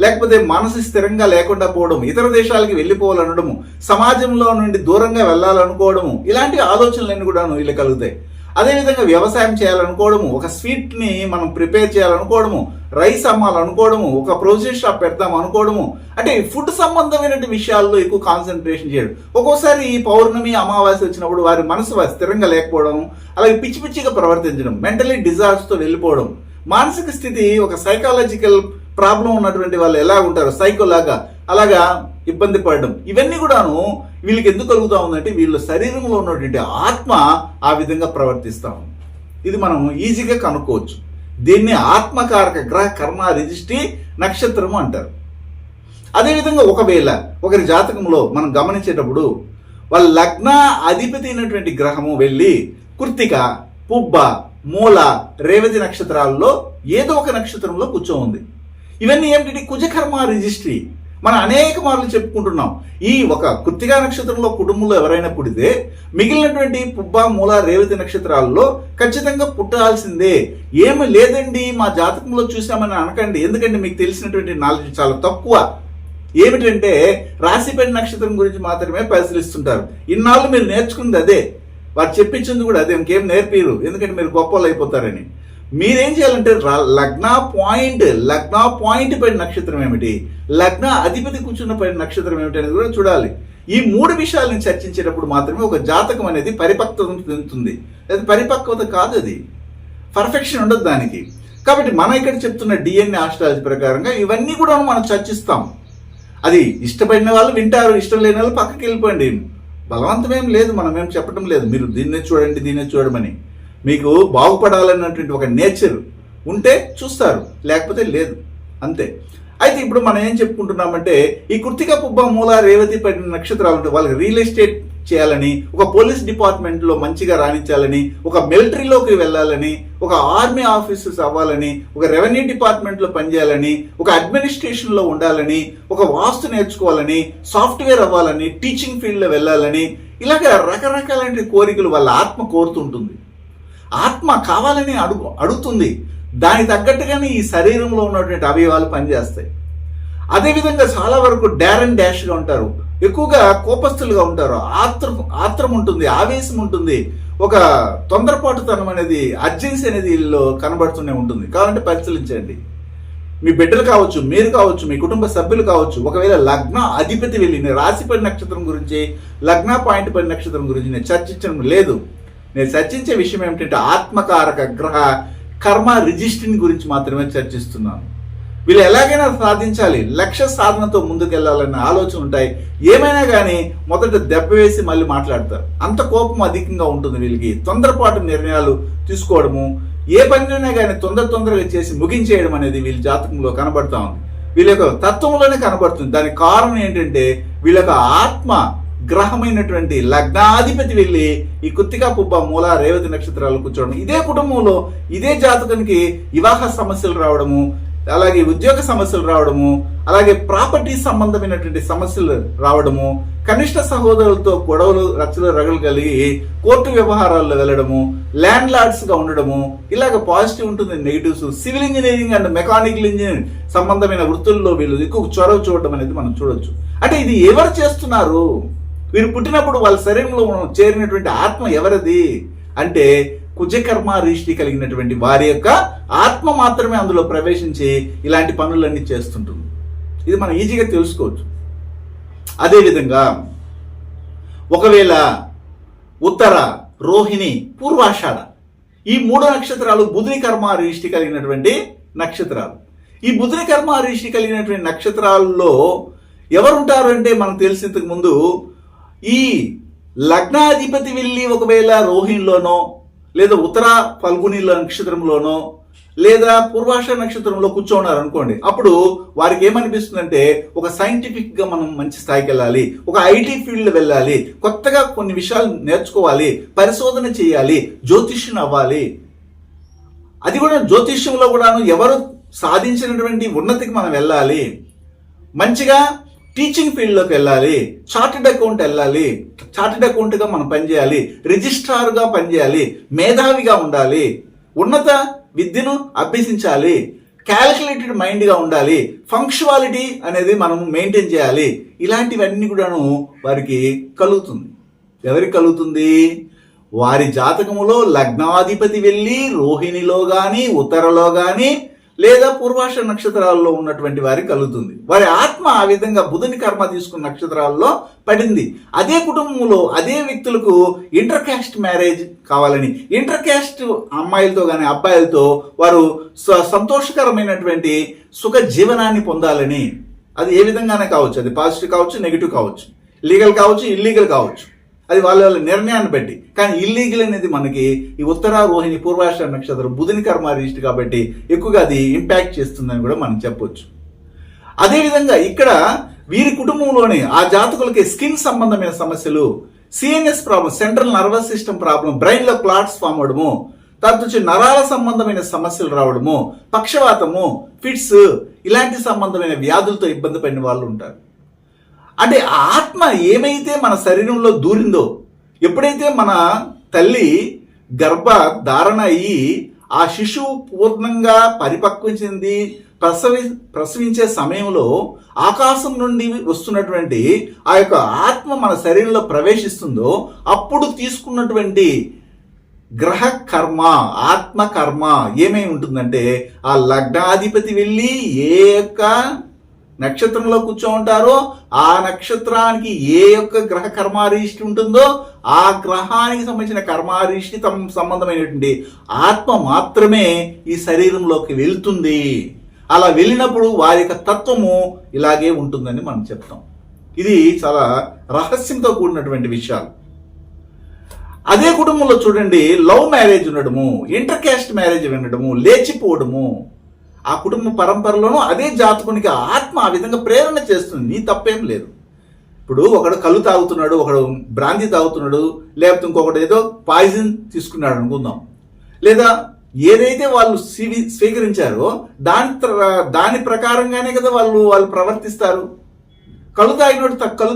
లేకపోతే మనసు స్థిరంగా లేకుండా పోవడం, ఇతర దేశాలకి వెళ్ళిపోవాలనడము, సమాజంలో నుండి దూరంగా వెళ్ళాలనుకోవడము, ఇలాంటి ఆలోచనలన్నీ కూడా వీళ్ళు కలుగుతాయి. అదేవిధంగా వ్యవసాయం చేయాలనుకోవడము, ఒక స్వీట్ని మనం ప్రిపేర్ చేయాలనుకోవడము, రైస్ అమ్మాలనుకోవడము, ఒక ప్రొసెస్ షాప్ పెడదాం అనుకోవడము, అంటే ఫుడ్ సంబంధమైనటువంటి విషయాల్లో ఎక్కువ కాన్సన్ట్రేషన్ చేయడం. ఒక్కోసారి ఈ పౌర్ణమి, అమావాస్య వచ్చినప్పుడు వారి మనసు స్థిరంగా లేకపోవడం, అలాగే పిచ్చి పిచ్చిగా ప్రవర్తించడం, మెంటలీ డిజార్డ్స్తో వెళ్ళిపోవడం, మానసిక స్థితి ఒక సైకాలజికల్ ప్రాబ్లం ఉన్నటువంటి వాళ్ళు ఎలా ఉంటారు, సైకోలాగా అలాగా ఇబ్బంది పడడం, ఇవన్నీ కూడాను వీళ్ళకి ఎందుకు కలుగుతూ ఉందంటే వీళ్ళ శరీరంలో ఉన్నటువంటి ఆత్మ ఆ విధంగా ప్రవర్తిస్తూ ఉంది. ఇది మనం ఈజీగా కనుక్కోవచ్చు. దీన్ని ఆత్మకారక గ్రహ కర్మ రిజిస్ట్రీ నక్షత్రము అంటారు. అదేవిధంగా ఒకవేళ ఒకరి జాతకంలో మనం గమనించేటప్పుడు వాళ్ళ లగ్న అధిపతి అయినటువంటి గ్రహము వెళ్ళి కృత్తిక, పుబ్బ, మూల, రేవతి నక్షత్రాల్లో ఏదో ఒక నక్షత్రంలో కూర్చోంది. ఇవన్నీ ఏమిటి? కుజకర్మ రిజిస్ట్రీ. మనం అనేక మార్లు చెప్పుకుంటున్నాం. ఈ ఒక కృత్తికా నక్షత్రంలో కుటుంబంలో ఎవరైనా పుడితే మిగిలినటువంటి పుబ్బ, మూల, రేవతి నక్షత్రాల్లో ఖచ్చితంగా పుట్టాల్సిందే. ఏమి లేదండి మా జాతకంలో చూసామని అనకండి, ఎందుకంటే మీకు తెలిసినటువంటి నాలెడ్జ్ చాలా తక్కువ. ఏమిటంటే రాశిపేట నక్షత్రం గురించి మాత్రమే పరిశీలిస్తుంటారు. ఇన్నాళ్ళు మీరు నేర్చుకుంది అదే, వారు చెప్పించింది కూడా అదే, ఇంకేం నేర్పిరు, ఎందుకంటే మీరు గొప్ప వాళ్ళు అయిపోతారని. మీరేం చేయాలంటే లగ్న పాయింట్ పడిన నక్షత్రం ఏమిటి, లగ్న అధిపతి కూర్చున్న పడిన నక్షత్రం ఏమిటి అనేది కూడా చూడాలి. ఈ 3 విషయాలను చర్చించేటప్పుడు మాత్రమే ఒక జాతకం అనేది పరిపక్వత చెందుతుంది. అది పరిపక్వత కాదు, అది పర్ఫెక్షన్ ఉండదు దానికి. కాబట్టి మనం ఇక్కడ చెప్తున్న డిఎన్ఏ ఆస్ట్రాలజీ ప్రకారంగా ఇవన్నీ కూడా మనం చర్చిస్తాం. అది ఇష్టపడిన వాళ్ళు వింటారు, ఇష్టం లేని వాళ్ళు పక్కకి వెళ్ళిపోండి. బలవంతమేం లేదు, మనం ఏం చెప్పడం లేదు మీరు దీన్నే చూడండి దీన్నే చూడమని. మీకు బాగుపడాలన్నటువంటి ఒక నేచర్ ఉంటే చూస్తారు, లేకపోతే లేదు, అంతే. అయితే ఇప్పుడు మనం ఏం చెప్పుకుంటున్నామంటే ఈ కృత్తిక, పుబ్బ, మూల, రేవతి పడిన నక్షత్రాలు ఉంటే వాళ్ళకి రియల్ ఎస్టేట్ చేయాలని, ఒక పోలీస్ డిపార్ట్మెంట్లో మంచిగా రాణించాలని, ఒక మిలిటరీలోకి వెళ్ళాలని, ఒక ఆర్మీ ఆఫీసర్స్ అవ్వాలని, ఒక రెవెన్యూ డిపార్ట్మెంట్లో పనిచేయాలని, ఒక అడ్మినిస్ట్రేషన్లో ఉండాలని, ఒక వాస్తు నేర్చుకోవాలని, సాఫ్ట్వేర్ అవ్వాలని, టీచింగ్ ఫీల్డ్లో వెళ్ళాలని, ఇలాగ రకరకాలైన కోరికలు వాళ్ళ ఆత్మ కోరుతుంటుంది. ఆత్మ కావాలని అడుగుతుంది. దానికి తగ్గట్టుగానే ఈ శరీరంలో ఉన్నటువంటి అవయవాలు పనిచేస్తాయి. అదేవిధంగా చాలా వరకు డాష్గా ఉంటారు, ఎక్కువగా కోపస్తులుగా ఉంటారు, ఆత్రం ఉంటుంది, ఆవేశం ఉంటుంది, ఒక తొందరపాటుతనం అనేది, అర్జెన్సీ అనేది వీళ్ళలో కనబడుతూనే ఉంటుంది. కావాలంటే పరిశీలించండి. మీ బిడ్డలు కావచ్చు, మీరు కావచ్చు, మీ కుటుంబ సభ్యులు కావచ్చు, ఒకవేళ లగ్న అధిపతి వెళ్ళి, నేను రాశిపడి నక్షత్రం గురించి, లగ్న పాయింట్ పడి నక్షత్రం గురించి నేను చర్చించడం లేదు. నేను చర్చించే విషయం ఏమిటంటే ఆత్మకారక గ్రహ కర్మ రిజిస్ట్రీని గురించి మాత్రమే చర్చిస్తున్నాను. వీళ్ళు ఎలాగైనా సాధించాలి, లక్ష్య సాధనతో ముందుకెళ్లాలన్న ఆలోచన ఉంటాయి. ఏమైనా కానీ మొదట దెబ్బ వేసి మళ్ళీ మాట్లాడతారు. అంత కోపం అధికంగా ఉంటుంది వీళ్ళకి. తొందరపాటు నిర్ణయాలు తీసుకోవడము, ఏ పనినైనా కానీ తొందరగా చేసి ముగించేయడం అనేది వీళ్ళ జాతకంలో కనబడతా ఉంది. వీళ్ళ యొక్క తత్వంలోనే కనబడుతుంది. దానికి కారణం ఏంటంటే వీళ్ళ యొక్క ఆత్మ గ్రహమైనటువంటి లగ్నాధిపతి వెళ్ళి ఈ కృత్తిక, పుబ్బ, మూల, రేవతి నక్షత్రాలు కూర్చోవడం, ఇదే కుటుంబంలో ఇదే జాతకానికి వివాహ సమస్యలు రావడము, అలాగే ఉద్యోగ సమస్యలు రావడము, అలాగే ప్రాపర్టీ సంబంధమైనటువంటి సమస్యలు రావడము, కనిష్ట సహోదరులతో గొడవలు, రగలు కలిగి కోర్టు వ్యవహారాల్లో వెళ్ళడము, ల్యాండ్ లార్డ్స్ గా ఉండడము, ఇలాగ పాజిటివ్ ఉంటుంది, negatives. Civil engineering and mechanical engineering సంబంధమైన వృత్తుల్లో వీళ్ళు ఎక్కువ చొరవ చూడడం అనేది మనం చూడొచ్చు. అంటే ఇది ఎవరు చేస్తున్నారు? వీరు పుట్టినప్పుడు వాళ్ళ శరీరంలో చేరినటువంటి ఆత్మ ఎవరిది అంటే కుజకర్మ రిష్టి కలిగినటువంటి వారి యొక్క ఆత్మ మాత్రమే అందులో ప్రవేశించి ఇలాంటి పనులన్నీ చేస్తుంటుంది. ఇది మనం ఈజీగా తెలుసుకోవచ్చు. అదేవిధంగా ఒకవేళ ఉత్తర, రోహిణి, పూర్వాషాఢ ఈ 3 నక్షత్రాలు బుధుని కర్మ రిష్టి కలిగినటువంటి నక్షత్రాలు. ఈ బుధుని కర్మ రిష్టి కలిగినటువంటి నక్షత్రాల్లో ఎవరుంటారు అంటే మనకు తెలిసినంతకు ముందు ఈ లగ్నాధిపతి వెళ్ళి ఒకవేళ రోహిణిలోనో, లేదా ఉత్తర ఫల్గుని నక్షత్రంలోనో, లేదా పూర్వాష నక్షత్రంలో కూర్చోన్నారు అనుకోండి, అప్పుడు వారికి ఏమనిపిస్తుందంటే ఒక సైంటిఫిక్ గా మనం మంచి స్థాయికి వెళ్ళాలి, ఒక ఐటీ ఫీల్డ్ వెళ్ళాలి, కొత్తగా కొన్ని విషయాలు నేర్చుకోవాలి, పరిశోధన చేయాలి, జ్యోతిష్యం అవ్వాలి. అది కూడా జ్యోతిష్యంలో కూడాను ఎవరు సాధించినటువంటి ఉన్నతికి మనం వెళ్ళాలి, మంచిగా టీచింగ్ ఫీల్డ్లోకి వెళ్ళాలి, చార్టెడ్ అకౌంట్ వెళ్ళాలి, చార్టెడ్ అకౌంట్గా మనం పనిచేయాలి, రిజిస్ట్రార్గా పనిచేయాలి, మేధావిగా ఉండాలి, ఉన్నత విద్యను అభ్యసించాలి, క్యాలిక్యులేటెడ్ మైండ్గా ఉండాలి, ఫంక్షువాలిటీ అనేది మనం మెయింటైన్ చేయాలి. ఇలాంటివన్నీ కూడాను వారికి కలుగుతుంది. ఎవరికి కలుగుతుంది? వారి జాతకములో లగ్నాధిపతి వెళ్ళి రోహిణిలో కానీ, ఉత్తరలో కానీ, లేదా పూర్వాష నక్షత్రాల్లో ఉన్నటువంటి వారికి కలుగుతుంది. వారి ఆత్మ ఆ విధంగా బుధుని కర్మ తీసుకున్న నక్షత్రాల్లో పడింది. అదే కుటుంబంలో అదే వ్యక్తులకు ఇంటర్ క్యాస్ట్ మ్యారేజ్ కావాలని, ఇంటర్ క్యాస్ట్ అమ్మాయిలతో కానీ అబ్బాయిలతో వారు సంతోషకరమైనటువంటి సుఖ జీవనాన్ని పొందాలని, అది ఏ విధంగానే కావచ్చు, అది పాజిటివ్ కావచ్చు, నెగిటివ్ కావచ్చు, లీగల్ కావచ్చు, ఇల్లీగల్ కావచ్చు, అది వాళ్ళ నిర్ణయాన్ని బట్టి. కానీ ఇల్లీగల్ అనేది మనకి ఈ ఉత్తర, రోహిణి, పూర్వాష నక్షత్రం బుధుని కర్మ రిజిస్టర్ కాబట్టి ఎక్కువగా అది ఇంపాక్ట్ చేస్తుందని కూడా మనం చెప్పొచ్చు. అదేవిధంగా ఇక్కడ వీరి కుటుంబంలోనే ఆ జాతకులకి స్కిన్ సంబంధమైన సమస్యలు, CNS problem, central nervous system problem, brain లో క్లాట్స్ ఫామ్ అవడము, తర్వాత వచ్చి నరాల సంబంధమైన సమస్యలు రావడము, పక్షవాతము, ఫిట్స్, ఇలాంటి సంబంధమైన వ్యాధులతో ఇబ్బంది పడిన వాళ్ళు ఉంటారు. అంటే ఆత్మ ఏమైతే మన శరీరంలో దూరిందో, ఎప్పుడైతే మన తల్లి గర్భ ధారణ అయ్యి ఆ శిశువు పూర్ణంగా పరిపక్వం చెంది ప్రసవించే సమయంలో ఆకాశం నుండి వస్తున్నటువంటి ఆ యొక్క ఆత్మ మన శరీరంలో ప్రవేశిస్తుందో అప్పుడు తీసుకున్నటువంటి గ్రహ కర్మ, ఆత్మ కర్మ ఏమై ఉంటుందంటే ఆ లగ్నాధిపతి వెళ్ళి ఏ యొక్క నక్షత్రంలో కూర్చో ఉంటారో ఆ నక్షత్రానికి ఏ యొక్క గ్రహ కర్మారిష్టి ఉంటుందో ఆ గ్రహానికి సంబంధించిన కర్మారిష్టి సంబంధమైనటువంటి ఆత్మ మాత్రమే ఈ శరీరంలోకి వెళ్తుంది. అలా వెళ్ళినప్పుడు వారి యొక్క తత్వము ఇలాగే ఉంటుందని మనం చెప్తాం. ఇది చాలా రహస్యంతో కూడినటువంటి విషయాలు. అదే కుటుంబంలో చూడండి, లవ్ మ్యారేజ్ ఉండడము, ఇంటర్ క్యాస్ట్ మ్యారేజ్ ఉండడము, లేచిపోవడము, ఆ కుటుంబ పరంపరలోనూ అదే జాతకునికి ఆత్మ ఆ విధంగా ప్రేరణ చేస్తుంది. నీ తప్పేం లేదు. ఇప్పుడు ఒకడు కళ్ళు తాగుతున్నాడు, ఒకడు బ్రాంతి తాగుతున్నాడు, లేకపోతే ఇంకొకటి ఏదో పాయిజన్ తీసుకున్నాడు అనుకుందాం, లేదా ఏదైతే వాళ్ళు స్వీకరించారో దాని ప్రకారంగానే కదా వాళ్ళు ప్రవర్తిస్తారు. కళ్ళు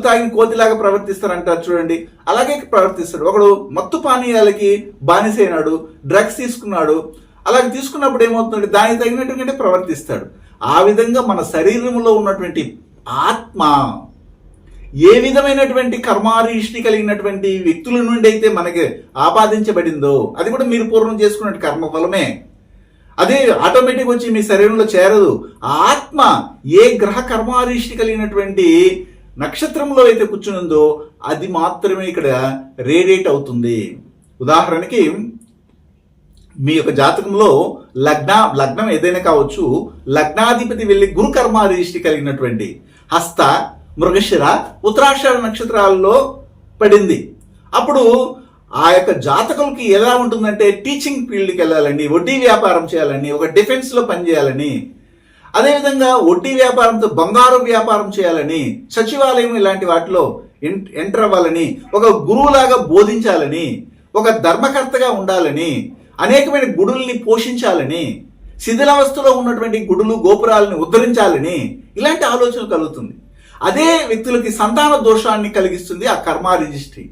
తాగిన కోతిలాగా ప్రవర్తిస్తారు అంటారు చూడండి, అలాగే ప్రవర్తిస్తాడు. ఒకడు మత్తు పానీయాలకి బానిసైనాడు, డ్రగ్స్ తీసుకున్నాడు, అలాగే తీసుకున్నప్పుడు ఏమవుతుందంటే దానికి తగినట్టుగానే ప్రవర్తిస్తాడు. ఆ విధంగా మన శరీరంలో ఉన్నటువంటి ఆత్మ ఏ విధమైనటువంటి కర్మారిష్టి కలిగినటువంటి వ్యక్తుల నుండి అయితే మనకి ఆపాదించబడిందో అది కూడా మీరు పూర్వం చేసుకున్న కర్మఫలమే. అదే ఆటోమేటిక్ వచ్చి మీ శరీరంలో చేరదు. ఆ ఆత్మ ఏ గ్రహ కర్మారిష్టి కలిగినటువంటి నక్షత్రంలో అయితే కూర్చునుందో అది మాత్రమే ఇక్కడ రేడియేట్ అవుతుంది. ఉదాహరణకి మీ యొక్క జాతకంలో లగ్నం ఏదైనా కావచ్చు, లగ్నాధిపతి వెళ్ళి గురు కర్మారిష్టి కలిగినటువంటి హస్త, మృగశిర, ఉత్తరాషాఢ నక్షత్రాల్లో పడింది. అప్పుడు ఆ యొక్క జాతకులకి ఎలా ఉంటుందంటే టీచింగ్ ఫీల్డ్కి వెళ్ళాలని, వడ్డీ వ్యాపారం చేయాలని, ఒక డిఫెన్స్లో పనిచేయాలని, అదేవిధంగా వడ్డీ వ్యాపారంతో బంగారు వ్యాపారం చేయాలని, సచివాలయం ఇలాంటి వాటిలో ఎంటర్ అవ్వాలని, ఒక గురువులాగా బోధించాలని, ఒక ధర్మకర్తగా ఉండాలని, అనేకమైన గుడుల్ని పోషించాలని, శిథిలావస్థలో ఉన్నటువంటి గుడులు గోపురాలని ఉద్ధరించాలని ఇలాంటి ఆలోచన కలుగుతుంది. అదే వ్యక్తులకి సంతాన దోషాన్ని కలిగిస్తుంది ఆ కర్మ రిజిస్ట్రీ.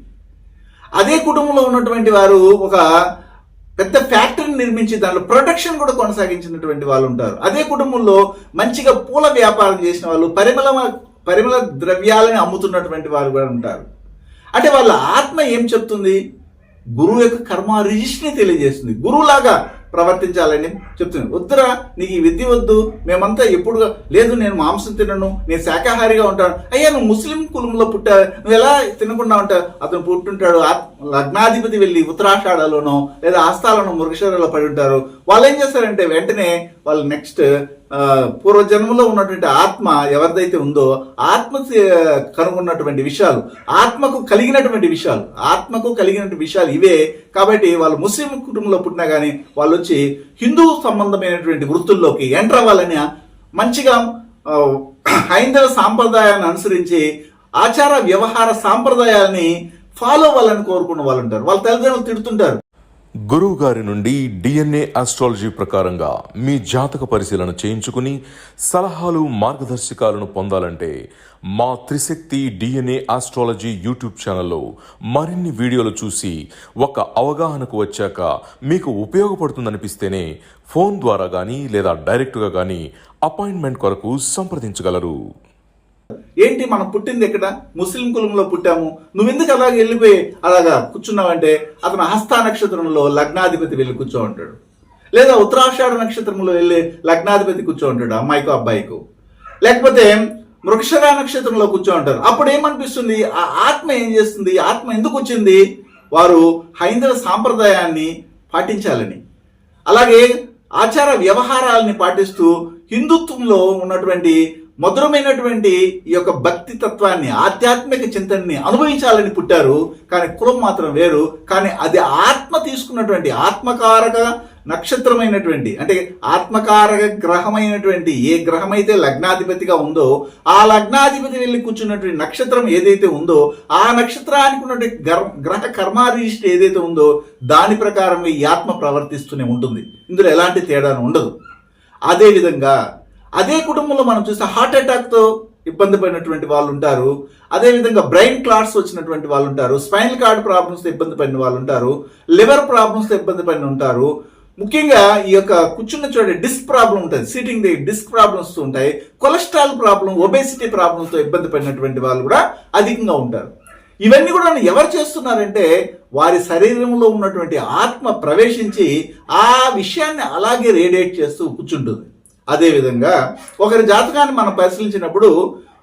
అదే కుటుంబంలో ఉన్నటువంటి వారు ఒక పెద్ద ఫ్యాక్టరీని నిర్మించి దాంట్లో ప్రొడక్షన్ కూడా కొనసాగించినటువంటి వాళ్ళు ఉంటారు. అదే కుటుంబంలో మంచిగా పూల వ్యాపారం చేసిన వాళ్ళు, పరిమళ ద్రవ్యాలని అమ్ముతున్నటువంటి వారు కూడా ఉంటారు. అంటే వాళ్ళ ఆత్మ ఏం చెప్తుంది? గురువు యొక్క కర్మ రిజిస్ట్రీని తెలియజేస్తుంది. గురువులాగా ప్రవర్తించాలని చెప్తుంది. వద్దురా, నీకు ఈ విద్య వద్దు, మేమంతా ఎప్పుడు లేదు, నేను మాంసం తినను, నేను శాకాహారిగా ఉంటాను. అయ్యా, నువ్వు ముస్లిం కులంలో పుట్టా, నువ్వు ఎలా తినకుండా ఉంటావు? అతను పుట్టుంటాడు, లగ్నాధిపతి వెళ్ళి ఉత్తరాషాఢలోనో లేదా హస్తాలను మృగశిరలో పడి ఉంటారు. వాళ్ళు ఏం చేస్తారంటే వెంటనే వాళ్ళు నెక్స్ట్ పూర్వజన్మలో ఉన్నటువంటి ఆత్మ ఎవరిదైతే ఉందో ఆత్మ కనుగొన్నటువంటి విషయాలు, ఆత్మకు కలిగినటువంటి విషయాలు ఇవే. కాబట్టి వాళ్ళు ముస్లిం కుటుంబంలో పుట్టినా కానీ వాళ్ళు వచ్చి హిందూ సంబంధమైనటువంటి వృత్తుల్లోకి ఎంటర్ అవ్వాలని మంచిగా హైందవ సాంప్రదాయాన్ని అనుసరించి ఆచార వ్యవహార సాంప్రదాయాలని ఫాలో అవ్వాలని కోరుకున్న వాళ్ళు ఉంటారు. వాళ్ళ తల్లిదండ్రులు తిడుతుంటారు. గురువు గారి నుండి డిఎన్ఏ ఆస్ట్రాలజీ ప్రకారంగా మీ జాతక పరిశీలన చేయించుకుని సలహాలు మార్గదర్శకాలను పొందాలంటే మా త్రిశక్తి డిఎన్ఏ ఆస్ట్రాలజీ యూట్యూబ్ ఛానల్లో మరిన్ని వీడియోలు చూసి ఒక అవగాహనకు వచ్చాక మీకు ఉపయోగపడుతుందనిపిస్తేనే ఫోన్ ద్వారా కానీ లేదా డైరెక్ట్గా కానీ అపాయింట్మెంట్ కొరకు సంప్రదించగలరు. ఏంటి, మనం పుట్టింది ఎక్కడ? ముస్లిం కులంలో పుట్టాము, నువ్వెందుకు అలాగే వెళ్ళిపోయి అలాగా కూర్చున్నావంటే అతను హస్త నక్షత్రంలో లగ్నాధిపతి వెళ్ళి కూర్చో ఉంటాడు, లేదా ఉత్తరాషాఢ నక్షత్రంలో వెళ్ళి లగ్నాధిపతి కూర్చో ఉంటాడు అమ్మాయికో అబ్బాయికో, లేకపోతే మృగశిర నక్షత్రంలో కూర్చో ఉంటారు. అప్పుడు ఏమనిపిస్తుంది? ఆ ఆత్మ ఏం చేస్తుంది? ఆత్మ ఎందుకు వచ్చింది? వారు హైందవ సాంప్రదాయాన్ని పాటించాలని, అలాగే ఆచార వ్యవహారాలని పాటిస్తూ హిందుత్వంలో ఉన్నటువంటి మధురమైనటువంటి ఈ యొక్క భక్తి తత్వాన్ని, ఆధ్యాత్మిక చింతనని అనుభవించాలని పుట్టారు. కానీ కులం మాత్రం వేరు. కానీ అది ఆత్మ తీసుకున్నటువంటి ఆత్మకారక నక్షత్రమైనటువంటి, అంటే ఆత్మకారక గ్రహమైనటువంటి ఏ గ్రహం అయితే లగ్నాధిపతిగా ఉందో ఆ లగ్నాధిపతి వెళ్ళి కూర్చున్నటువంటి నక్షత్రం ఏదైతే ఉందో ఆ నక్షత్రానికి ఉన్నటువంటి గ్రహ కర్మారిష్టి ఏదైతే ఉందో దాని ప్రకారం ఈ ఆత్మ ప్రవర్తిస్తూనే ఉంటుంది. ఇందులో ఎలాంటి తేడా ఉండదు. అదేవిధంగా అదే కుటుంబంలో మనం చూస్తే హార్ట్ అటాక్తో ఇబ్బంది పడినటువంటి వాళ్ళు ఉంటారు. అదేవిధంగా బ్రెయిన్ క్లాట్స్ వచ్చినటువంటి వాళ్ళు ఉంటారు. స్పైనల్ కార్డ్ ప్రాబ్లమ్స్తో ఇబ్బంది పడిన వాళ్ళు ఉంటారు. లివర్ ప్రాబ్లమ్స్తో ఇబ్బంది పడిన ఉంటారు. ముఖ్యంగా ఈ యొక్క కూర్చున్న చోట డిస్క్ ప్రాబ్లం ఉంటుంది, సీటింగ్ డిస్క్ ప్రాబ్లమ్స్ ఉంటాయి. కొలెస్ట్రాల్ ప్రాబ్లం, ఒబేసిటీ ప్రాబ్లమ్స్తో ఇబ్బంది పడినటువంటి వాళ్ళు కూడా అధికంగా ఉంటారు. ఇవన్నీ కూడా ఎవరు చేస్తున్నారంటే వారి శరీరంలో ఉన్నటువంటి ఆత్మ ప్రవేశించి ఆ విషయాన్ని అలాగే రేడియేట్ చేస్తూ కూర్చుంటుంది. అదేవిధంగా ఒకరి జాతకాన్ని మనం పరిశీలించినప్పుడు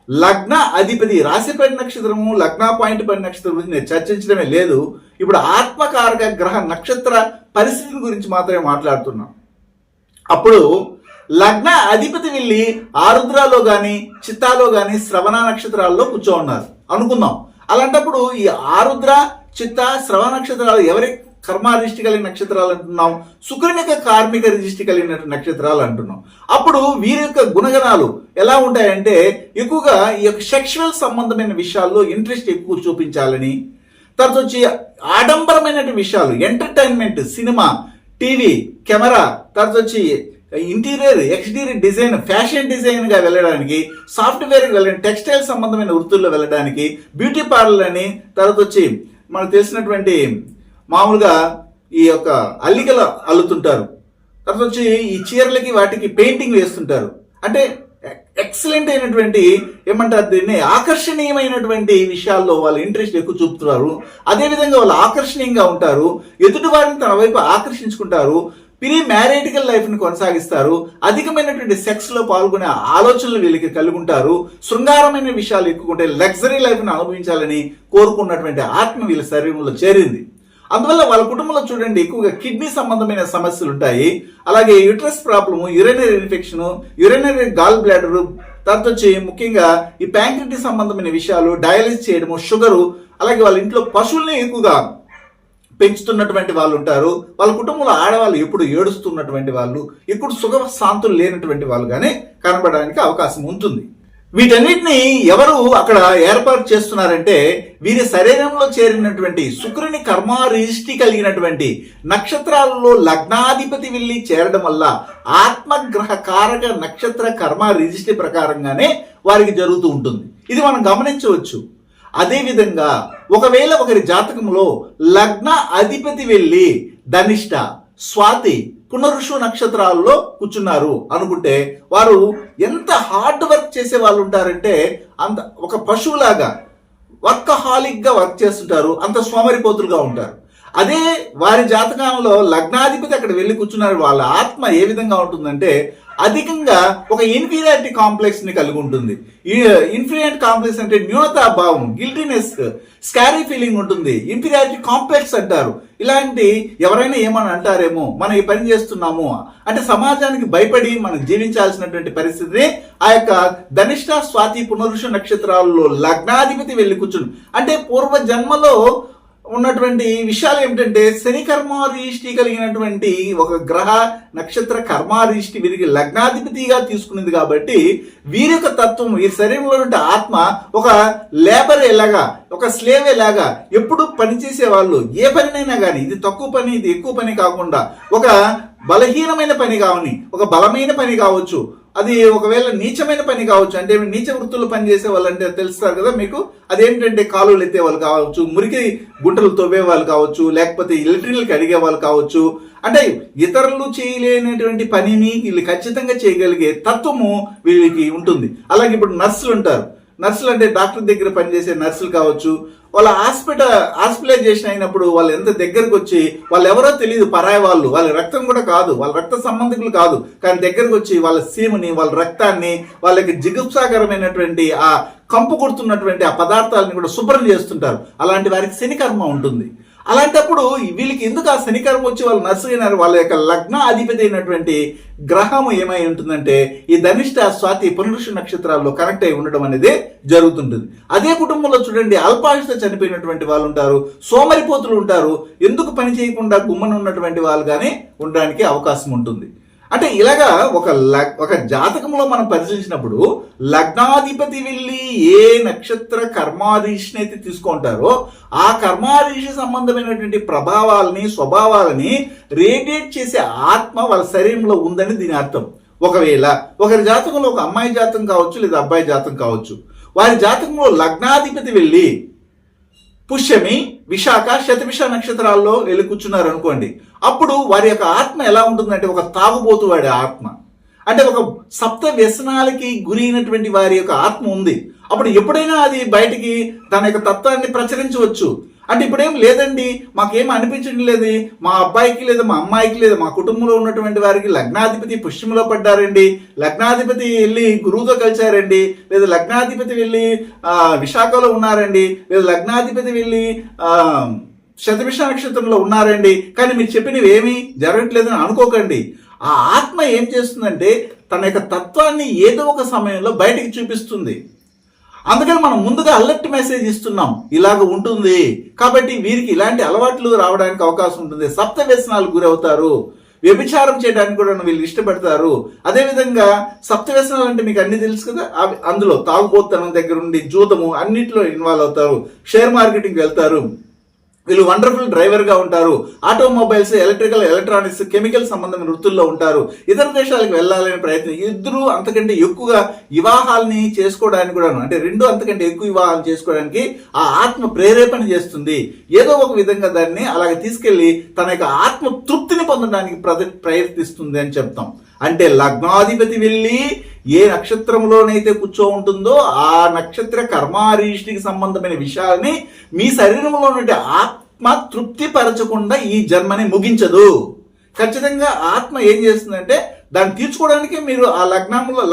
లగ్న అధిపతి రాశి పడి నక్షత్రము, లగ్న పాయింట్ పడి నక్షత్రం గురించి నేను చర్చించడమే లేదు. ఇప్పుడు ఆత్మకారక గ్రహ నక్షత్ర పరిస్థితి గురించి మాత్రమే మాట్లాడుతున్నాం. అప్పుడు లగ్న అధిపతి వెళ్ళి ఆరుద్రాలో కానీ చిత్తాలో కానీ శ్రవణ నక్షత్రాల్లో కూర్చో ఉన్నారు అనుకుందాం. అలాంటప్పుడు ఈ ఆరుద్ర, చిత్త, శ్రవణ నక్షత్రాలు ఎవరి కర్మ రిజిస్ట్రీ కలిగిన నక్షత్రాలు అంటున్నాం? శుక్రుని యొక్క కార్మిక రిజిస్ట్రీ కలిగిన నక్షత్రాలు అంటున్నాం. అప్పుడు వీరి యొక్క గుణగణాలు ఎలా ఉంటాయంటే ఎక్కువగా ఈ యొక్క సెక్షువల్ సంబంధమైన విషయాల్లో ఇంట్రెస్ట్ ఎక్కువ చూపించాలని, తర్వాత వచ్చి ఆడంబరమైన విషయాలు, ఎంటర్టైన్మెంట్, సినిమా, టీవీ, కెమెరా, తర్వాత వచ్చి ఇంటీరియర్, ఎక్స్టీరియర్ డిజైన్, ఫ్యాషన్ డిజైన్గా వెళ్ళడానికి, సాఫ్ట్వేర్కి వెళ్ళడానికి, టెక్స్టైల్ సంబంధమైన వృత్తుల్లో వెళ్ళడానికి, బ్యూటీ పార్లర్ అని, తర్వాత వచ్చి మనకు తెలిసినటువంటి మామూలుగా ఈ యొక్క అల్లికలు అల్లుతుంటారు. తర్వాత వచ్చి ఈ చీరలకి వాటికి పెయింటింగ్ వేస్తుంటారు. అంటే ఎక్సలెంట్ అయినటువంటి ఏమంటారు దీన్ని ఆకర్షణీయమైనటువంటి విషయాల్లో వాళ్ళు ఇంట్రెస్ట్ ఎక్కువ చూపుతున్నారు. అదేవిధంగా వాళ్ళు ఆకర్షణీయంగా ఉంటారు, ఎదుటి వారిని తన వైపు ఆకర్షించుకుంటారు, ప్రీ మ్యారేటికల్ లైఫ్ ని కొనసాగిస్తారు, అధికమైనటువంటి సెక్స్ లో పాల్గొనే ఆలోచనలు వీళ్ళకి కలిగి ఉంటారు, శృంగారమైన విషయాలు ఎక్కువ ఉంటాయి, లగ్జరీ లైఫ్ ని అనుభవించాలని కోరుకున్నటువంటి ఆత్మ వీళ్ళ శరీరంలో చేరింది. అందువల్ల వాళ్ళ కుటుంబంలో చూడండి ఎక్కువగా కిడ్నీ సంబంధమైన సమస్యలు ఉంటాయి, అలాగే uterus problem, urinary infection, urinary gall bladder, తర్వాత వచ్చి ముఖ్యంగా ఈ ప్యాంక్రియాటిస్ సంబంధమైన విషయాలు, డయాలిసిస్ చేయడము, షుగరు, అలాగే వాళ్ళ ఇంట్లో పశువుల్ని ఎక్కువగా పెంచుతున్నటువంటి వాళ్ళు ఉంటారు. వాళ్ళ కుటుంబంలో ఆడవాళ్ళు ఎప్పుడు ఏడుస్తున్నటువంటి వాళ్ళు, ఎప్పుడు సుఖ శాంతులు లేనటువంటి వాళ్ళుగానే కనబడడానికి అవకాశం ఉంటుంది. వీటన్నిటిని ఎవరు అక్కడ ఏర్పాటు చేస్తున్నారంటే వీరి శరీరంలో చేరినటువంటి శుక్రుని కర్మ రిజిస్ట్రీ కలిగినటువంటి నక్షత్రాలలో లగ్నాధిపతి వెళ్ళి చేరడం వల్ల ఆత్మగ్రహ కారక నక్షత్ర కర్మ రిజిస్ట్రీ ప్రకారంగానే వారికి జరుగుతూ ఉంటుంది. ఇది మనం గమనించవచ్చు. అదేవిధంగా ఒకవేళ ఒకరి జాతకంలో లగ్న అధిపతి వెళ్ళి ధనిష్ట, స్వాతి, పునరుషు నక్షత్రాల్లో కూర్చున్నారు అనుకుంటే వారు ఎంత హార్డ్ వర్క్ చేసే వాళ్ళు ఉంటారంటే అంత ఒక పశువులాగా వర్కహాలిక్ గా వర్క్ చేస్తుంటారు, అంత సోమరిపోతులుగా ఉంటారు. అదే వారి జాతకంలో లగ్నాధిపతి అక్కడ వెళ్ళి కూర్చున్నారు, వాళ్ళ ఆత్మ ఏ విధంగా ఉంటుందంటే అధికంగా ఒక ఇన్ఫీరియారిటీ కాంప్లెక్స్ ని కలిగి ఉంటుంది. ఇన్ఫీరియారిటీ కాంప్లెక్స్ అంటే న్యూనతాభావం, గిల్టీనెస్, స్కారీ ఫీలింగ్ ఉంటుంది. ఇన్ఫీరియారిటీ కాంప్లెక్స్ అంటారు. ఇలాంటి ఎవరైనా ఏమని అంటారేమో, మనం ఈ పని చేస్తున్నాము అంటే సమాజానికి భయపడి మనం జీవించాల్సినటువంటి పరిస్థితిని ఆ యొక్క ధనిష్ట, స్వాతి, పునరుషు నక్షత్రాల్లో లగ్నాధిపతి వెళ్ళి కూర్చుని అంటే పూర్వ జన్మలో ఉన్నటువంటి విషయాలు ఏమిటంటే శని కర్మారిష్టి కలిగినటువంటి ఒక గ్రహ నక్షత్ర కర్మారిష్టి వీరికి లగ్నాధిపతిగా తీసుకునేది కాబట్టి వీరి యొక్క తత్వం, వీరి శరీరంలో ఉండే ఆత్మ ఒక లేబర్ ఎలాగా, ఒక స్లేవ్ ఎలాగా ఎప్పుడు పనిచేసే వాళ్ళు ఏ పనినైనా కానీ ఇది తక్కువ పని ఇది ఎక్కువ పని కాకుండా ఒక బలహీనమైన పని కావని, ఒక బలమైన పని కావచ్చు, అది ఒకవేళ నీచమైన పని కావచ్చు, అంటే నీచ వృత్తులు పనిచేసే వాళ్ళు అంటే తెలుస్తారు కదా మీకు, అదేంటంటే కాలువలు ఎత్తే వాళ్ళు కావచ్చు, మురికి గుంటలు తవ్వే వాళ్ళు కావచ్చు, లేకపోతే ఎలక్ట్రికల్కి అడిగే వాళ్ళు కావచ్చు, అంటే ఇతరులు చేయలేనటువంటి పనిని వీళ్ళు ఖచ్చితంగా చేయగలిగే తత్వము వీళ్ళకి ఉంటుంది. అలాగే ఇప్పుడు నర్సులు ఉంటారు, నర్సులు అంటే డాక్టర్ దగ్గర పనిచేసే నర్సులు కావచ్చు, వాళ్ళ హాస్పిటలైజేషన్ అయినప్పుడు వాళ్ళు ఎంత దగ్గరకు వచ్చి వాళ్ళు ఎవరో తెలియదు, పరాయి వాళ్ళు, వాళ్ళ రక్తం కూడా కాదు, వాళ్ళ రక్త సంబంధికులు కాదు, కానీ దగ్గరకు వచ్చి వాళ్ళ సీముని, వాళ్ళ రక్తాన్ని, వాళ్ళకి జిగుప్సాకరమైనటువంటి ఆ కంపు కొడుతున్నటువంటి ఆ పదార్థాలను కూడా శుభ్రం చేస్తుంటారు. అలాంటి వారికి శనికర్మ ఉంటుంది. అలాంటప్పుడు వీళ్ళకి ఎందుకు ఆ శనికర్మ వచ్చి వాళ్ళు నర్సు అయినారు? వాళ్ళ యొక్క లగ్న అధిపతి అయినటువంటి గ్రహము ఏమై ఉంటుందంటే ఈ ధనిష్ట, స్వాతి, పునరుషు నక్షత్రాల్లో కనెక్ట్ అయి ఉండడం అనేది జరుగుతుంటుంది. అదే కుటుంబంలో చూడండి అల్పాయుషతో చనిపోయినటువంటి వాళ్ళు ఉంటారు, సోమరిపోతులు ఉంటారు, ఎందుకు పని చేయకుండా గుమ్మన ఉన్నటువంటి వాళ్ళు కానీ ఉండడానికి అవకాశం ఉంటుంది. అంటే ఇలాగా ఒక జాతకంలో మనం పరిశీలించినప్పుడు లగ్నాధిపతి వెళ్ళి ఏ నక్షత్ర కర్మారీషిని అయితే తీసుకుంటారో ఆ కర్మారీషి సంబంధమైనటువంటి ప్రభావాలని, స్వభావాలని రేడియేట్ చేసే ఆత్మ వాళ్ళ శరీరంలో ఉందని దీని అర్థం. ఒకవేళ ఒకరి జాతకంలో ఒక అమ్మాయి జాతకం కావచ్చు లేదా అబ్బాయి జాతకం కావచ్చు, వారి జాతకంలో లగ్నాధిపతి వెళ్ళి పుష్యమి, విశాఖ, శతభిష నక్షత్రాల్లో వెళ్ళి కూర్చున్నారు అనుకోండి, అప్పుడు వారి యొక్క ఆత్మ ఎలా ఉంటుందంటే ఒక తాగుబోతు వాడి ఆత్మ, అంటే ఒక సప్త వ్యసనాలకి గురి అయినటువంటి వారి యొక్క ఆత్మ ఉంది. అప్పుడు ఎప్పుడైనా అది బయటికి తన యొక్క తత్వాన్ని ప్రచురించవచ్చు. అంటే ఇప్పుడేం లేదండి, మాకేం అనిపించడం లేదు, మా అబ్బాయికి లేదా మా అమ్మాయికి లేదా మా కుటుంబంలో ఉన్నటువంటి వారికి లగ్నాధిపతి పుష్యంలో పడ్డారండి, లగ్నాధిపతి వెళ్ళి గురువుతో కలిశారండి, లేదా లగ్నాధిపతి వెళ్ళి విశాఖలో ఉన్నారండి, లేదా లగ్నాధిపతి వెళ్ళి శతభిష నక్షత్రంలో ఉన్నారండి, కానీ మీరు చెప్పినవి ఏమీ జరగట్లేదని అనుకోకండి. ఆ ఆత్మ ఏం చేస్తుందంటే తన యొక్క తత్వాన్ని ఏదో ఒక సమయంలో బయటికి చూపిస్తుంది. అందుకని మనం ముందుగా అలర్ట్ మెసేజ్ ఇస్తున్నాం, ఇలాగ ఉంటుంది కాబట్టి వీరికి ఇలాంటి అలవాట్లు రావడానికి అవకాశం ఉంటుంది, సప్త వ్యసనాలు గురవుతారు, వ్యభిచారం చేయడానికి కూడా వీళ్ళు ఇష్టపడతారు. అదేవిధంగా సప్త వ్యసనాలు అంటే మీకు అన్ని తెలుసు కదా, అందులో తాగుబోతనం దగ్గర నుండి జూదము అన్నింటిలో ఇన్వాల్వ్ అవుతారు, షేర్ మార్కెటింగ్ వెళ్తారు, వీళ్ళు వండర్ఫుల్ డ్రైవర్ గా ఉంటారు, ఆటోమొబైల్స్, ఎలక్ట్రికల్, ఎలక్ట్రానిక్స్, కెమికల్ సంబంధమైన వృత్తుల్లో ఉంటారు, ఇతర దేశాలకు వెళ్ళాలనే ప్రయత్నం, ఇద్దరు అంతకంటే ఎక్కువగా వివాహాలని చేసుకోవడానికి కూడా, అంటే రెండు అంతకంటే ఎక్కువ వివాహాలు చేసుకోవడానికి ఆ ఆత్మ ప్రేరేపణ చేస్తుంది. ఏదో ఒక విధంగా దాన్ని అలాగే తీసుకెళ్లి తన యొక్క ఆత్మ తృప్తిని పొందడానికి ప్రయత్నిస్తుంది అని చెప్తాం. అంటే లగ్నాధిపతి వెళ్ళి ఏ నక్షత్రంలోనైతే కూర్చో ఉంటుందో ఆ నక్షత్ర కర్మారీష్టికి సంబంధమైన విషయాలని మీ శరీరంలో నుండి ఆత్మ తృప్తిపరచకుండా ఈ జన్మని ముగించదు. ఖచ్చితంగా ఆత్మ ఏం చేస్తుందంటే దాన్ని తీర్చుకోవడానికి మీరు ఆ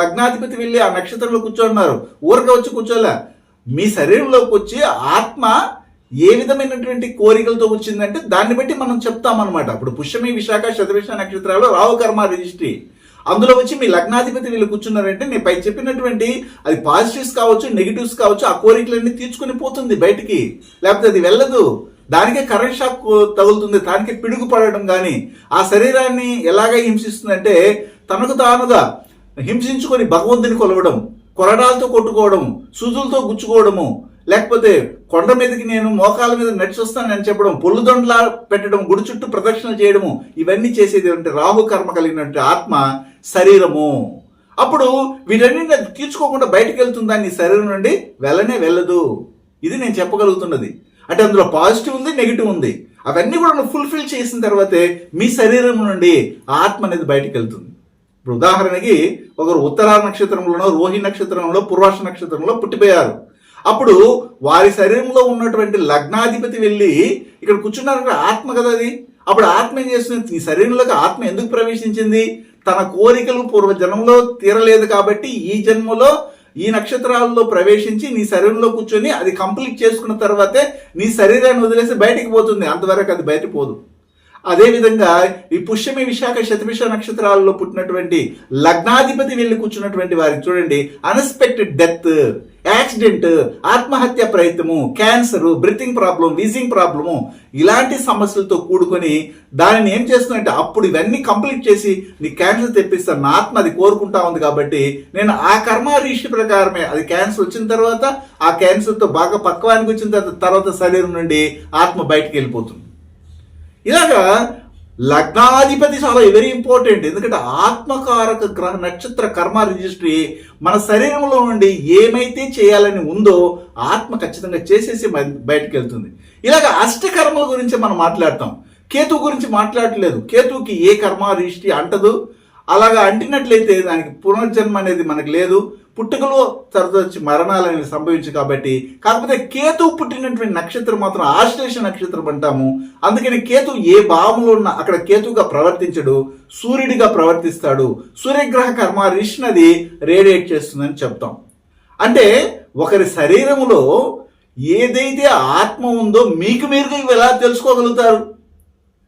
లగ్నాధిపతి వెళ్ళి ఆ నక్షత్రంలో కూర్చోన్నారు, ఊరక వచ్చి కూర్చోలే. మీ శరీరంలోకి వచ్చి ఆత్మ ఏ విధమైనటువంటి కోరికలతో వచ్చిందంటే దాన్ని బట్టి మనం చెప్తామన్నమాట. ఇప్పుడు పుష్యమి, విశాఖ, శతభిష నక్షత్రాలు రాహు కర్మ రిజిస్ట్రీ, అందులో వచ్చి మీ లగ్నాధిపతి వీళ్ళు కూర్చున్నారంటే నేను పై చెప్పినటువంటి అది పాజిటివ్స్ కావచ్చు, నెగిటివ్స్ కావచ్చు, ఆ కోరికలన్నీ తీర్చుకుని పోతుంది బయటికి, లేకపోతే అది వెళ్ళదు. దానికే కరెంట్ షాక్ తగులుతుంది, దానికే పిడుగు పడడం. కానీ ఆ శరీరాన్ని ఎలాగ హింసిస్తుందంటే తనకు తానుగా హింసించుకొని భగవంతుని కొలవడం, కొరడాలతో కొట్టుకోవడం, సూదులతో గుచ్చుకోవడము, లేకపోతే కొండ మీదకి నేను మోకాల మీద నడిచి వస్తానని చెప్పడం, పొల్లుదొండలా పెట్టడం, గుడి చుట్టూ ప్రదక్షిణలు చేయడము, ఇవన్నీ చేసేది అంటే రాహు కర్మ కలిగినటువంటి ఆత్మ శరీరము. అప్పుడు వీటన్నిటిని అది తీర్చుకోకుండా బయటకు వెళ్తుంది, దాన్ని శరీరం నుండి వెళ్ళదు. ఇది నేను చెప్పగలుగుతున్నది. అంటే అందులో పాజిటివ్ ఉంది, నెగిటివ్ ఉంది. అవన్నీ కూడా ఫుల్ఫిల్ చేసిన తర్వాతే మీ శరీరం నుండి ఆత్మ అనేది బయటకు వెళ్తుంది. ఇప్పుడు ఉదాహరణకి ఒకరు ఉత్తరా నక్షత్రంలోనో, రోహి నక్షత్రంలో, పూర్వాష నక్షత్రంలో పుట్టిపోయారు. అప్పుడు వారి శరీరంలో ఉన్నటువంటి లగ్నాధిపతి వెళ్ళి ఇక్కడ కూర్చున్నారంటే ఆత్మ కదా అది. అప్పుడు ఆత్మ ఏం చేస్తుంది, ఈ శరీరంలోకి ఆత్మ ఎందుకు ప్రవేశించింది? తన కోరికలు పూర్వ జన్మలో తీరలేదు కాబట్టి ఈ జన్మలో ఈ నక్షత్రాల్లో ప్రవేశించి నీ శరీరంలో కూర్చొని అది కంప్లీట్ చేసుకున్న తర్వాతే నీ శరీరాన్ని వదిలేసి బయటికి పోతుంది, అంతవరకు అది బయట పోదు. అదేవిధంగా ఈ పుష్యమి, విశాఖ, శతభిష నక్షత్రాలలో పుట్టినటువంటి లగ్నాధిపతి వెళ్ళి కూర్చున్నటువంటి వారికి చూడండి, అన్ఎక్స్పెక్టెడ్ డెత్, యాక్సిడెంట్, ఆత్మహత్య ప్రయత్నము, cancer, breathing problem, wheezing problem, ఇలాంటి సమస్యలతో కూడుకొని దానిని ఏం చేస్తుందంటే అప్పుడు ఇవన్నీ కంప్లీట్ చేసి నీ క్యాన్సర్ తెప్పిస్తాను, నా ఆత్మ అది కోరుకుంటా ఉంది కాబట్టి నేను ఆ కర్మ రీషి ప్రకారమే అది క్యాన్సర్ వచ్చిన తర్వాత ఆ క్యాన్సర్తో బాగా పక్వానికి వచ్చిన తర్వాత శరీరం నుండి ఆత్మ బయటకు వెళ్ళిపోతుంది. ఇలాగా లగ్నాధిపతి చాలా వెరీ ఇంపార్టెంట్. ఎందుకంటే ఆత్మకారక గ్రహ నక్షత్ర కర్మ రిజిస్ట్రీ మన శరీరంలో నుండి ఏమైతే చేయాలని ఉందో ఆత్మ ఖచ్చితంగా చేసేసి బయటకు వెళ్తుంది. ఇలాగ అష్టకర్మల గురించి మనం మాట్లాడతాం, కేతు గురించి మాట్లాడలేదు. కేతుకి ఏ కర్మ రిజిస్ట్రీ అంటదు. అలాగా అంటినట్లయితే దానికి పునర్జన్మ అనేది మనకు లేదు, పుట్టుకలో తర్వాత వచ్చి మరణాలు అనేవి సంభవించు కాబట్టి. కాకపోతే కేతు పుట్టినటువంటి నక్షత్రం మాత్రం ఆశ్లేష నక్షత్రం అంటాము. అందుకని కేతు ఏ భావంలో ఉన్న అక్కడ కేతుగా ప్రవర్తించడు, సూర్యుడిగా ప్రవర్తిస్తాడు. సూర్యగ్రహ కర్మ రిష్ణది రేడియేట్ చేస్తుందని చెప్తాం. అంటే ఒకరి శరీరంలో ఏదైతే ఆత్మ ఉందో మీకు మీరుగా ఇవి ఎలా తెలుసుకోగలుగుతారు?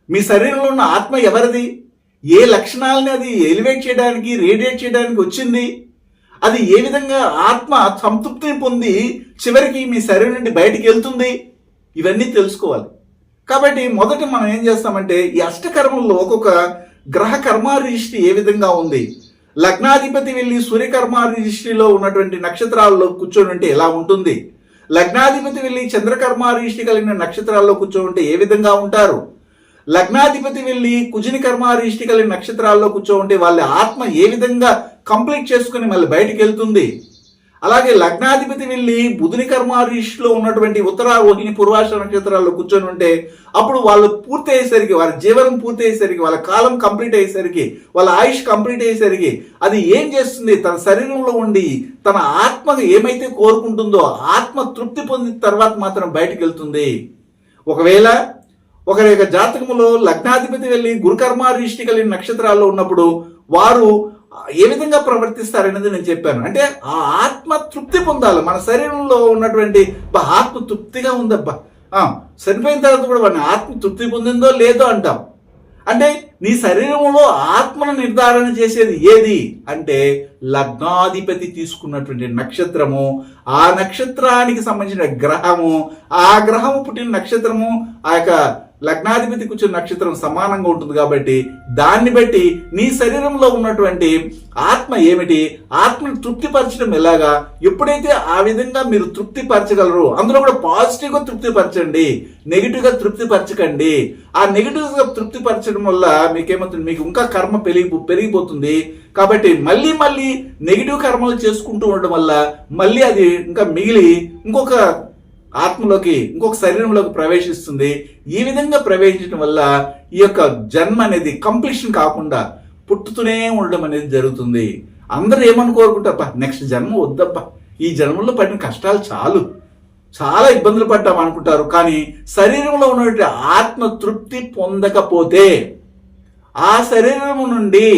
మీ శరీరంలో ఉన్న ఆత్మ ఎవరిది? ఏ లక్షణాలని అది ఎలివేట్ చేయడానికి, రేడియేట్ చేయడానికి వచ్చింది? అది ఏ విధంగా ఆత్మ సంతృప్తిని పొంది చివరికి మీ శరీరం నుండి బయటికి వెళ్తుంది? ఇవన్నీ తెలుసుకోవాలి. కాబట్టి మొదట మనం ఏం చేస్తామంటే ఈ అష్టకర్మల్లో ఒక్కొక్క గ్రహ కర్మ రిజిస్ట్రీ ఏ విధంగా ఉంది, లగ్నాధిపతి వెళ్ళి సూర్యకర్మ రిజిస్ట్రీలో ఉన్నటువంటి నక్షత్రాల్లో కూర్చొని ఉంటే ఎలా ఉంటుంది, లగ్నాధిపతి వెళ్ళి చంద్రకర్మ రిజిస్ట్రీ కలిగిన నక్షత్రాల్లో కూర్చొని ఉంటే ఏ విధంగా ఉంటారు, లగ్నాధిపతి వెళ్ళి కుజుని కర్మ రిజిస్ట్రీ కలిగిన నక్షత్రాల్లో కూర్చో ఉంటే వాళ్ళ ఆత్మ ఏ విధంగా కంప్లీట్ చేసుకుని మళ్ళీ బయటికి వెళ్తుంది. అలాగే లగ్నాధిపతి వెళ్ళి బుధుని కర్మ రిజిస్ట్రీలో ఉన్నటువంటి ఉత్తర, రోహిణి, పూర్వాష నక్షత్రాల్లో కూర్చొని ఉంటే అప్పుడు వాళ్ళు పూర్తి అయ్యేసరికి, వాళ్ళ జీవనం పూర్తి అయ్యేసరికి, వాళ్ళ కాలం కంప్లీట్ అయ్యేసరికి, వాళ్ళ ఆయుష్ కంప్లీట్ అయ్యేసరికి అది ఏం చేస్తుంది, తన శరీరంలో ఉండి తన ఆత్మకు ఏమైతే కోరుకుంటుందో ఆత్మ తృప్తి పొందిన తర్వాత మాత్రం బయటికి వెళ్తుంది. ఒకవేళ ఒకరి యొక్క జాతకములో లగ్నాధిపతి వెళ్ళి గురుకర్మ రిజిస్ట్రీ కలిగిన నక్షత్రాల్లో ఉన్నప్పుడు వారు ఏ విధంగా ప్రవర్తిస్తారనేది నేను చెప్పాను. అంటే ఆ ఆత్మ తృప్తి పొందాలి. మన శరీరంలో ఉన్నటువంటి ఆత్మ తృప్తిగా ఉందబ్బా, చనిపోయిన తర్వాత కూడా వాడిని ఆత్మ తృప్తి పొందిందో లేదో అంటాం. అంటే నీ శరీరంలో ఆత్మను నిర్ధారణ చేసేది ఏది అంటే లగ్నాధిపతి తీసుకున్నటువంటి నక్షత్రము, ఆ నక్షత్రానికి సంబంధించిన గ్రహము, ఆ గ్రహము పుట్టిన నక్షత్రము ఆ యొక్క లగ్నాధిపతి కూర్చున్న నక్షత్రం సమానంగా ఉంటుంది. కాబట్టి దాన్ని బట్టి నీ శరీరంలో ఉన్నటువంటి ఆత్మ ఏమిటి, ఆత్మను తృప్తిపరచడం ఎలాగా, ఎప్పుడైతే ఆ విధంగా మీరు తృప్తిపరచగలరు, అందులో కూడా పాజిటివ్గా తృప్తిపరచండి, నెగిటివ్గా తృప్తిపరచకండి. ఆ నెగిటివ్గా తృప్తిపరచడం వల్ల మీకేమవుతుంది, మీకు ఇంకా కర్మ పెరిగిపోతుంది. కాబట్టి మళ్ళీ మళ్ళీ నెగిటివ్ కర్మలు చేసుకుంటూ ఉండడం వల్ల మళ్ళీ అది ఇంకా మిగిలి ఇంకొక ఆత్మలోకి, ఇంకొక శరీరంలోకి ప్రవేశిస్తుంది. ఈ విధంగా ప్రవేశించడం వల్ల ఈ యొక్క జన్మ అనేది కంప్లీషన్ కాకుండా పుట్టుతూనే ఉండడం అనేది జరుగుతుంది. అందరూ ఏమని కోరుకుంటారు, నెక్స్ట్ జన్మ వద్దబ్బా, ఈ జన్మలో పడిన కష్టాలు చాలు, చాలా ఇబ్బందులు పడ్డాం అనుకుంటారు. కానీ శరీరంలో ఉన్నటువంటి ఆత్మ తృప్తి పొందకపోతే ఆ శరీరం నుండి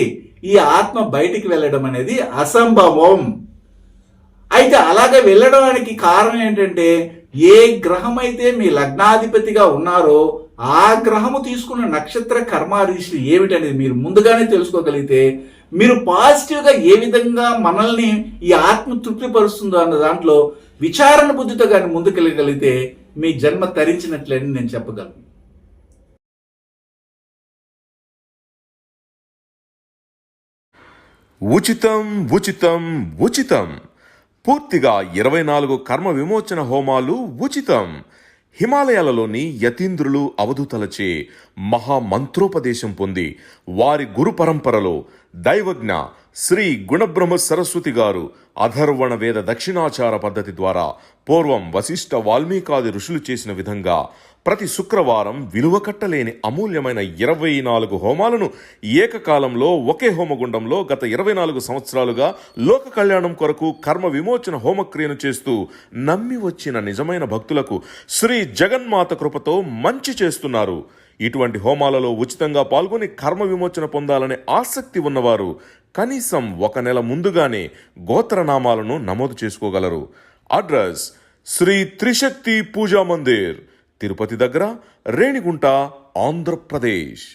ఈ ఆత్మ బయటికి వెళ్ళడం అనేది అసంభవం. అయితే అలాగే వెళ్ళడానికి కారణం ఏంటంటే, ఏ గ్రహం అయితే మీ లగ్నాధిపతిగా ఉన్నారో ఆ గ్రహము తీసుకున్న నక్షత్ర కర్మారీషులు ఏమిటనేది మీరు ముందుగానే తెలుసుకోగలిగితే, మీరు పాజిటివ్గా ఏ విధంగా మనల్ని ఈ ఆత్మ తృప్తిపరుస్తుందో అన్న దాంట్లో విచారణ బుద్ధితో కానీ ముందుకెళ్ళగలిగితే మీ జన్మ తరించినట్లని నేను చెప్పగలను. ఉచితం ఉచితం ఉచితం. పూర్తిగా 24 కర్మ విమోచన హోమాలు ఉచితం. హిమాలయాలలోని యతీంద్రులు అవధూతలచే మహామంత్రోపదేశం పొంది వారి గురు పరంపరలో దైవజ్ఞ శ్రీ గుణబ్రహ్మ సరస్వతి గారు అధర్వణ వేద దక్షిణాచార పద్ధతి ద్వారా పూర్వం వశిష్ఠ వాల్మీకాది ఋషులు చేసిన విధంగా ప్రతి శుక్రవారం విలువ కట్టలేని అమూల్యమైన 24 హోమాలను ఏకకాలంలో ఒకే హోమగుండంలో గత 24 సంవత్సరాలుగా లోక కళ్యాణం కొరకు కర్మ విమోచన హోమక్రియను చేస్తూ నమ్మి వచ్చిన నిజమైన భక్తులకు శ్రీ జగన్మాత కృపతో మంచి చేస్తున్నారు. ఇటువంటి హోమాలలో ఉచితంగా పాల్గొని కర్మ విమోచన పొందాలనే ఆసక్తి ఉన్నవారు కనీసం 1 నెల ముందుగానే గోత్రనామాలను నమోదు చేసుకోగలరు. అడ్రస్ శ్రీ త్రిశక్తి పూజా మందిర్, తిరుపతి దగ్గర, రేణిగుంట, ఆంధ్రప్రదేశ్.